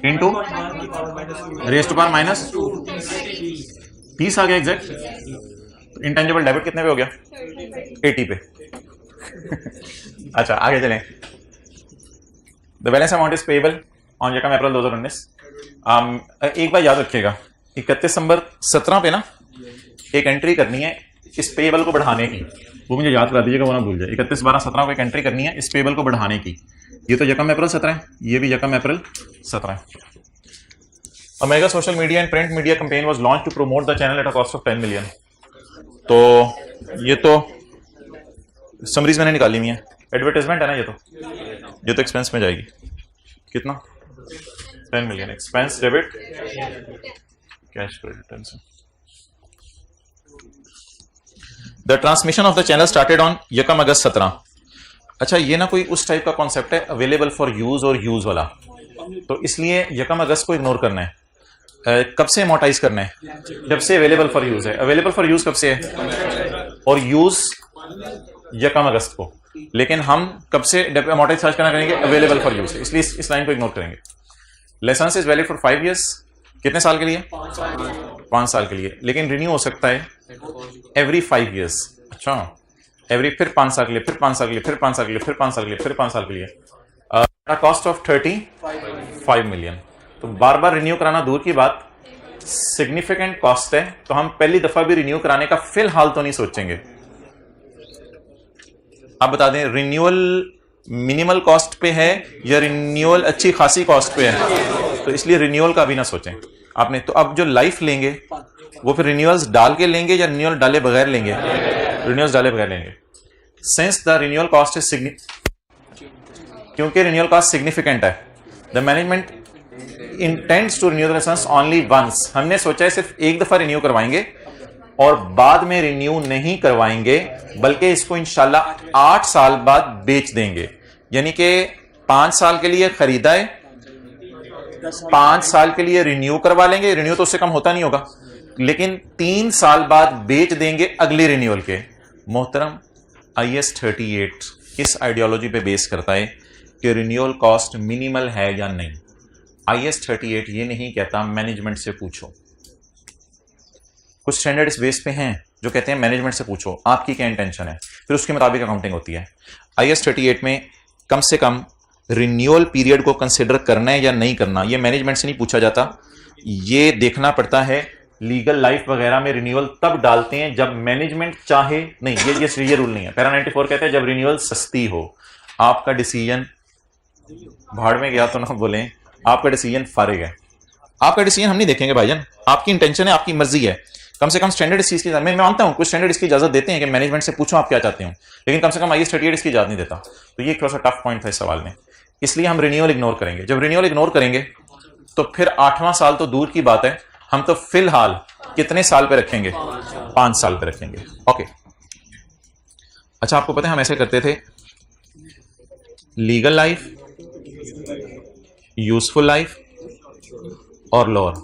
into raise to power minus 30 आ गया एग्जैक्ट। इंटेंजिबल डेबिट कितने पे हो गया 80 पे। अच्छा आगे चलें। The balance amount is payable on यकम अप्रैल 2019। एक बार याद रखिएगा 31 दिसंबर 17 पे ना एक एंट्री करनी है इस पेबल को बढ़ाने की, वो मुझे याद करा दीजिएगा, वो ना भूल जाए। 31/12/17 को एक एंट्री करनी है इस पेबल को बढ़ाने की। ये तो यकम अप्रैल 17 है, ये भी यकम अप्रैल 17 है। A mega social media and print media campaign was launched to promote the channel at a cost of 10 million। तो ये तो समरीज मैंने निकाली हुई है, एडवर्टाइजमेंट है ना, ये तो एक्सपेंस में जाएगी। कितना 10 million expense debit cash credit. The transmission of the channel started on यकम अगस्त 17। अच्छा ये ना कोई उस टाइप का कॉन्सेप्ट है अवेलेबल फॉर यूज और यूज वाला, तो इसलिए यकम अगस्त को इग्नोर करना है। कब से अमोर्टाइज करना है, जब से अवेलेबल फॉर यूज है। अवेलेबल फॉर यूज कब से है और यूज यकम अगस्त को, लेकिन हम कब से अमोर्टाइज चार्ज करना करेंगे अवेलेबल फॉर यूज, इसलिए इस लाइन को इग्नोर करेंगे। License is valid for 5 years, कितने साल के लिए 5 साल के लिए, लेकिन रिन्यू हो सकता है एवरी 5 years। अच्छा एवरी, फिर 5 साल के लिए, फिर 5 साल के लिए, फिर 5 साल के लिए, फिर 5 साल के लिए, फिर 5 साल के लिए। Cost of 35 million. तो बार बार रिन्यू कराना दूर की बात, सिग्निफिकेंट कॉस्ट है, तो हम पहली दफा भी रिन्यू कराने का फिलहाल तो नहीं सोचेंगे। आप बता दें रिन्यूअल मिनिमल कॉस्ट पे है या रिन्यूअल अच्छी खासी कॉस्ट पे है, तो इसलिए रिन्यूअल का भी ना सोचें आपने। तो अब जो लाइफ लेंगे वो फिर रिन्यूअल्स डाल के लेंगे या रिन्यूअल डाले बगैर लेंगे, रिन्यूअल्स डाले बगैर लेंगे। Since the renewal cost is क्योंकि रिन्यूअल कॉस्ट सिग्निफिकेंट है, the management intends to renew the license only once. हमने सोचा है सिर्फ एक दफा रिन्यू करवाएंगे और बाद में रिन्यू नहीं करवाएंगे, बल्कि इसको इंशाल्लाह 8 साल बाद बेच देंगे। यानी कि 5 साल के लिए खरीदा है, 5 साल के लिए रिन्यू करवा लेंगे, रिन्यू तो उससे कम होता नहीं होगा, लेकिन 3 साल बाद बेच देंगे अगले रिन्यूअल के। मोहतरम IS 38 किस आइडियोलॉजी पे बेस करता है कि रिन्यूअल कॉस्ट मिनिमल है या नहीं। IS 38 ये नहीं कहता मैनेजमेंट से पूछो। कुछ स्टैंडर्ड इस बेस पे हैं जो कहते हैं मैनेजमेंट से पूछो आपकी क्या इंटेंशन है, फिर उसके मुताबिक अकाउंटिंग होती है। IS 38 में कम से कम रिन्यूअल पीरियड को कंसिडर करना है या नहीं करना, ये मैनेजमेंट से नहीं पूछा जाता, ये देखना पड़ता है। लीगल लाइफ वगैरह में रिन्यूअल तब डालते हैं जब मैनेजमेंट चाहे नहीं, ये रूल नहीं है। पैरा 94 कहते हैं जब रिन्यूअल सस्ती हो। आपका डिसीजन भाड़ में गया तो ना बोलें, आपका डिसीजन फारिग है, आपका डिसीजन हम नहीं देखेंगे भाईजान, आपकी इंटेंशन है, आपकी मर्जी है। कम से कम स्टैंडर्ड इस चीज की, मैं मानता हूं कुछ स्टैंडर्ड इसकी इजाजत देते हैं कि मैनेजमेंट से पूछो आप क्या चाहते हो, लेकिन कम से कम IS 38 इसकी इजाजत नहीं देता। तो ये थोड़ा सा टफ पॉइंट था इस सवाल में, इसलिए हम रिन्यूअल इग्नोर करेंगे। जब रिन्यूअल इग्नोर करेंगे तो फिर 8वां साल तो दूर की बात है, हम तो फिलहाल कितने साल पे रखेंगे 5 साल पे रखेंगे। ओके अच्छा आपको पता है हम ऐसे करते थे, लीगल लाइफ, यूजफुल लाइफ और लोअर।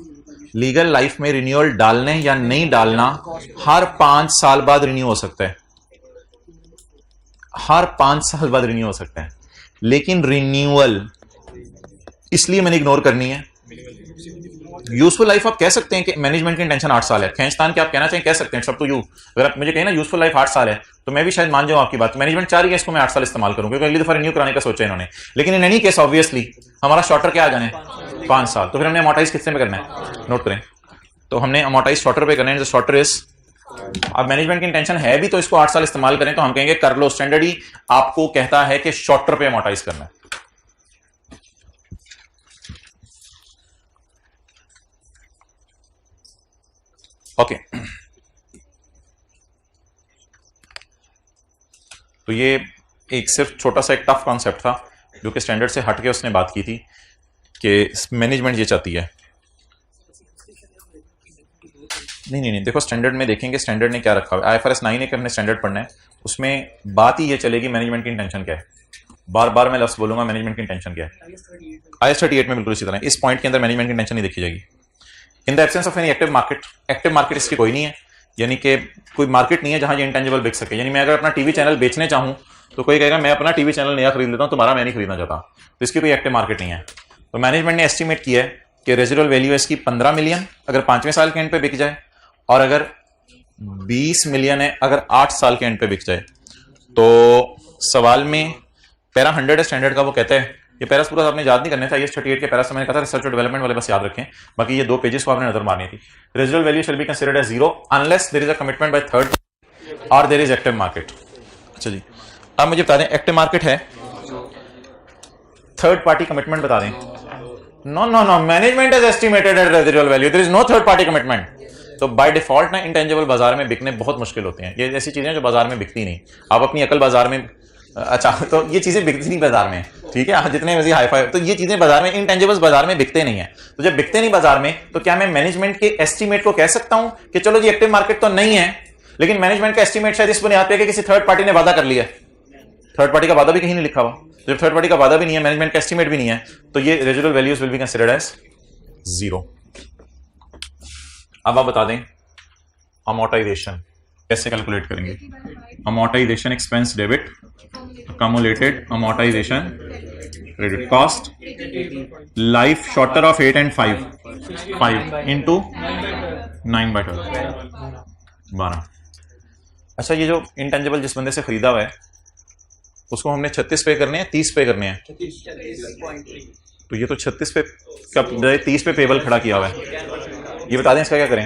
लीगल लाइफ में रिन्यूअल डालने या नहीं डालना हर 5 साल बाद रिन्यू हो सकता है, हर 5 साल बाद रिन्यू हो सकता है, लेकिन रिन्यूअल इसलिए मैंने इग्नोर करनी है। यूजफुल लाइफ आप कह सकते हैं कि मैनेजमेंट की इंटेंशन 8 साल है, खींचतान के आप कहना चाहिए कह सकते हैं, सब तो यू, अगर आप मुझे कहें ना यूजफुल लाइफ 8 साल है तो मैं भी शायद मान जाऊं आपकी बात, मैनेजमेंट चाह रही है इसको मैं 8 साल इस्तेमाल करूं क्योंकि अगली दफा रिन्यू कराने का सोचा इन्होंने, लेकिन इन एनी केस ऑब्वियसली हमारा शॉर्टर क्या आ जाने 5 साल, तो फिर हमने अमोर्टाइज कितने में करना है, नोट करें, तो हमने अमोर्टाइज शॉर्टर पे करना है, शॉर्टर इज, अब मैनेजमेंट की इंटेंशन है भी तो इसको 8 साल इस्तेमाल करें तो हम कहेंगे कर लो, स्टैंडर्ड ही आपको कहता है कि शॉर्टर पे अमोर्टाइज करना है। ओके तो ये एक सिर्फ छोटा सा एक टफ कॉन्सेप्ट था जो कि स्टैंडर्ड से हट के उसने बात की थी कि मैनेजमेंट ये चाहती है, नहीं देखो स्टैंडर्ड में देखेंगे स्टैंडर्ड ने क्या रखा हुआ है, IFRS 9 है कि हमने स्टैंडर्ड पढ़ना है, उसमें बात ही ये चलेगी मैनेजमेंट की इंटेंशन क्या है, बार बार मैं लफ्ज बोलूंगा मैनेजमेंट की इंटेंशन क्या है। IAS 38 में बिल्कुल इसी तरह इस पॉइंट के अंदर मैनेजमेंट की इंटेंशन नहीं देखी जाएगी। In the absence of any active market, active market इसकी कोई नहीं है, यानी कि कोई मार्केट नहीं है जहां ये इंटेंजिबल बिक सके, यानी मैं अगर अपना टीवी चैनल बेचने चाहूं तो कोई कहेगा मैं अपना टीवी चैनल नया खरीद लेता हूं, तुम्हारा मैं नहीं खरीदना चाहता, तो इसकी कोई एक्टिव मार्केट नहीं है। तो मैनेजमेंट ने एस्टिमेट किया है कि रेजिडुअल वैल्यू इसकी 15 मिलियन अगर 5वें साल के एंड पे बिक जाए, और अगर 20 मिलियन है अगर 8 साल के एंड पे बिक जाए। तो सवाल में पैरा 100 है स्टैंडर्ड का, वो कहता है, ये पैरास पूरा आपने याद नहीं करना था, IAS 38 के पैरास मैंने कहा था रिसर्च और डेवलपमेंट वाले बस याद रखें, बाकी ये 2 पेजेस को आपने नजर मारनी थी। Residual value shall be considered as 0 unless there is a commitment by third और देयर इज एक्टिव मार्केट। अच्छा जी, अब मुझे बता दें एक्टिव मार्केट है, थर्ड पार्टी कमिटमेंट बता दें। No management is estimated at residual value, there is no third party commitment. तो बाय डिफॉल्ट ना इंटेंजिबल बाजार में बिकने बहुत मुश्किल होते हैं, ये ऐसी चीजें जो बाजार में बिकती नहीं, आप अपनी अकल बाजार में, अच्छा तो ये चीजें बिकती नहीं बाजार में, ठीक है, आप जितने मर्जी हाई फाई, तो ये चीजें बाजार में इंटेंजिबल्स बाजार में बिकते नहीं है। तो जब बिकते नहीं बाजार में तो क्या मैं मैनेजमेंट के एस्टीमेट को कह सकता हूं कि चलो जी एक्टिव मार्केट तो नहीं है, लेकिन मैनेजमेंट का एस्टीमेट शायद इस बुनियाद पे कि किसी थर्ड पार्टी ने वादा कर लिया, थर्ड पार्टी का वादा भी कहीं नहीं लिखा हुआ, जब थर्ड पार्टी का वादा भी नहीं है, मैनेजमेंट का एस्टीमेट भी नहीं है, तो ये residual values will be considered as 0। अब आप बता दें अमोर्टाइजेशन कैसे कैलकुलेट करेंगे, amortization expense debit, accumulated amortization credit cost, life shorter of 8 and 5 into 9/12 12। अच्छा ये जो इंटेंजिबल जिस बंदे से खरीदा हुआ है उसको हमने 36 पे करने हैं 30 पे करने हैं, तो ये तो 36 पे का 30 पे पेबल खड़ा किया हुआ है, ये बता दें इसका क्या करें।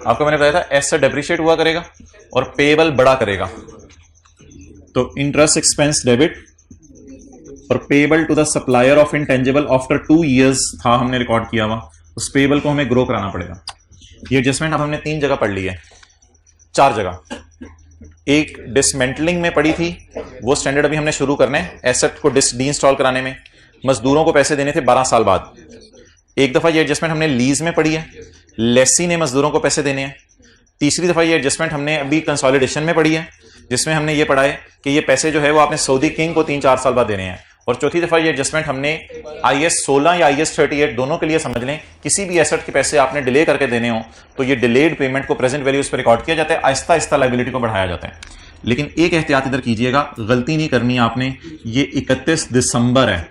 आपको मैंने बताया था एसेट डेप्रिशिएट हुआ करेगा और पेबल बड़ा करेगा, तो इंटरेस्ट एक्सपेंस डेबिट और payable to the supplier of intangible after 2 years था हमने रिकॉर्ड किया हुआ, उस पेबल को हमें ग्रो कराना पड़ेगा। ये एडजस्टमेंट अब हमने 3 जगह पढ़ ली है, 4 जगह, एक डिसमेंटलिंग में पड़ी थी, वो स्टैंडर्ड अभी हमने शुरू करना है, एसेट को डी इंस्टॉल कराने में, मजदूरों को पैसे देने थे 12 साल बाद। एक दफा ये एडजस्टमेंट हमने लीज में पढ़ी है, लेसी ने मजदूरों को पैसे देने हैं। तीसरी दफा ये एडजस्टमेंट हमने अभी कंसोलिडेशन में पढ़ी है, जिसमें हमने ये पढ़ा है कि ये पैसे जो है वो आपने सऊदी किंग को 3-4 साल बाद देने हैं। और चौथी दफा ये एडजस्टमेंट हमने IAS 16 या IAS 38 दोनों के लिए समझ लें, किसी भी एसेट के पैसे आपने डिले करके देने हो तो ये डिलेड पेमेंट को प्रेजेंट वैल्यूज पर रिकॉर्ड किया जाता है, आहिस्ता आहिस्ता लायबिलिटी को बढ़ाया जाता है। लेकिन एक एहतियात इधर कीजिएगा, गलती नहीं करनी आपने, ये 31 दिसंबर है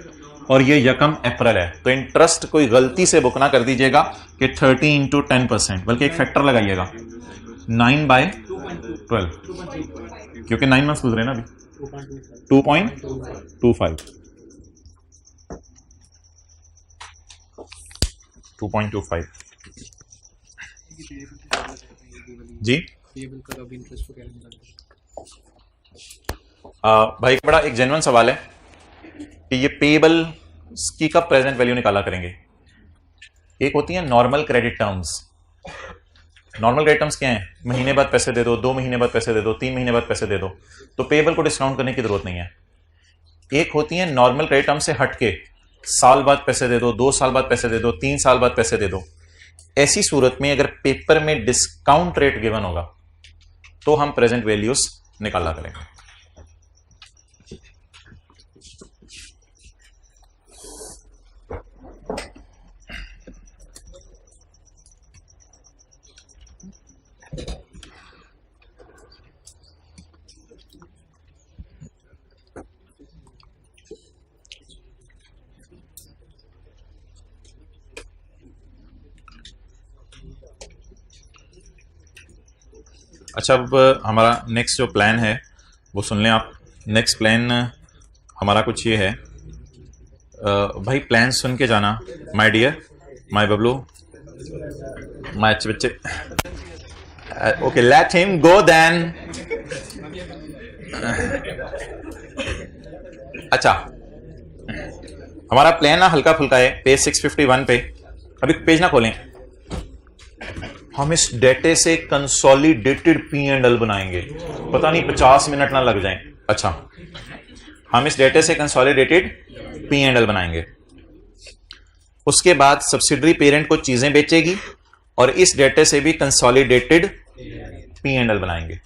और ये 1 अप्रैल है, तो इंटरेस्ट कोई गलती से बुक ना कर दीजिएगा कि 30 into 10%, बल्कि एक फैक्टर लगाइएगा 9/12, क्योंकि 9 मंथ्स गुजरे ना अभी, 2.25 जी। भाई बड़ा एक जेन्युइन सवाल है कि ये पेबल की कब प्रेजेंट वैल्यू निकाला करेंगे। एक होती है normal credit terms, normal credit terms क्या है, महीने बाद पैसे दे दो, 2 महीने बाद पैसे दे दो, 3 महीने बाद पैसे दे दो, तो पेबल को डिस्काउंट करने की जरूरत नहीं है। एक होती है नॉर्मल क्रेडिट टर्म से हटके, साल बाद पैसे दे दो, 2 साल बाद पैसे दे दो, 3 साल बाद पैसे दे दो। ऐसी सूरत में अगर पेपर में डिस्काउंट रेट गिवन होगा तो हम प्रेजेंट वैल्यूज निकाला करेंगे। अच्छा, अब हमारा नेक्स्ट जो प्लान है वो सुन लें आप। नेक्स्ट प्लान हमारा कुछ ये है, भाई प्लान सुन के जाना। My dear, my Bablu, my अच्छे बच्चे। Okay, let him go then. अच्छा, हमारा प्लान ना हल्का फुल्का है। पेज 651 पे, अभी पेज ना खोलें, हम इस डेटे से कंसोलिडेटेड P&L बनाएंगे। पता नहीं 50 मिनट ना लग जाएं। अच्छा, हम इस डेटे से कंसोलिडेटेड P&L बनाएंगे। उसके बाद सब्सिडरी पेरेंट को चीजें बेचेगी और इस डेटे से भी कंसोलिडेटेड P&L बनाएंगे।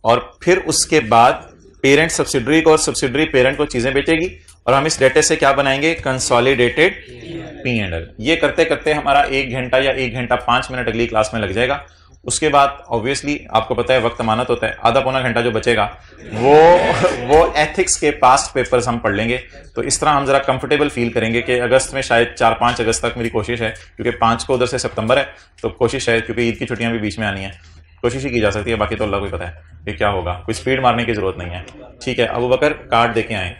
और फिर उसके बाद पेरेंट सब्सिडरी को और सब्सिडरी पेरेंट को चीजें बेचेगी और हम इस डेटे से क्या बनाएंगे? Consolidated P&L। ये करते करते हमारा 1 घंटा या 1 घंटा 5 मिनट अगली क्लास में लग जाएगा। उसके बाद ऑब्वियसली आपको पता है वक्त अमानत होता है, आधा पौना घंटा जो बचेगा वो एथिक्स के पास्ट पेपर्स हम पढ़ लेंगे। तो इस तरह हम जरा कंफर्टेबल फील करेंगे कि अगस्त में, शायद 4-5 अगस्त तक मेरी कोशिश है, क्योंकि 5 को उधर से सितंबर है, तो कोशिश है, क्योंकि ईद की छुट्टियां भी बीच में आनी है, कोशिश ही की जा सकती है। बाकी तो अल्लाह को ही पता है कि क्या होगा, कोई स्पीड मारने की जरूरत नहीं है। ठीक है, अबू बकर कार्ड देके आए।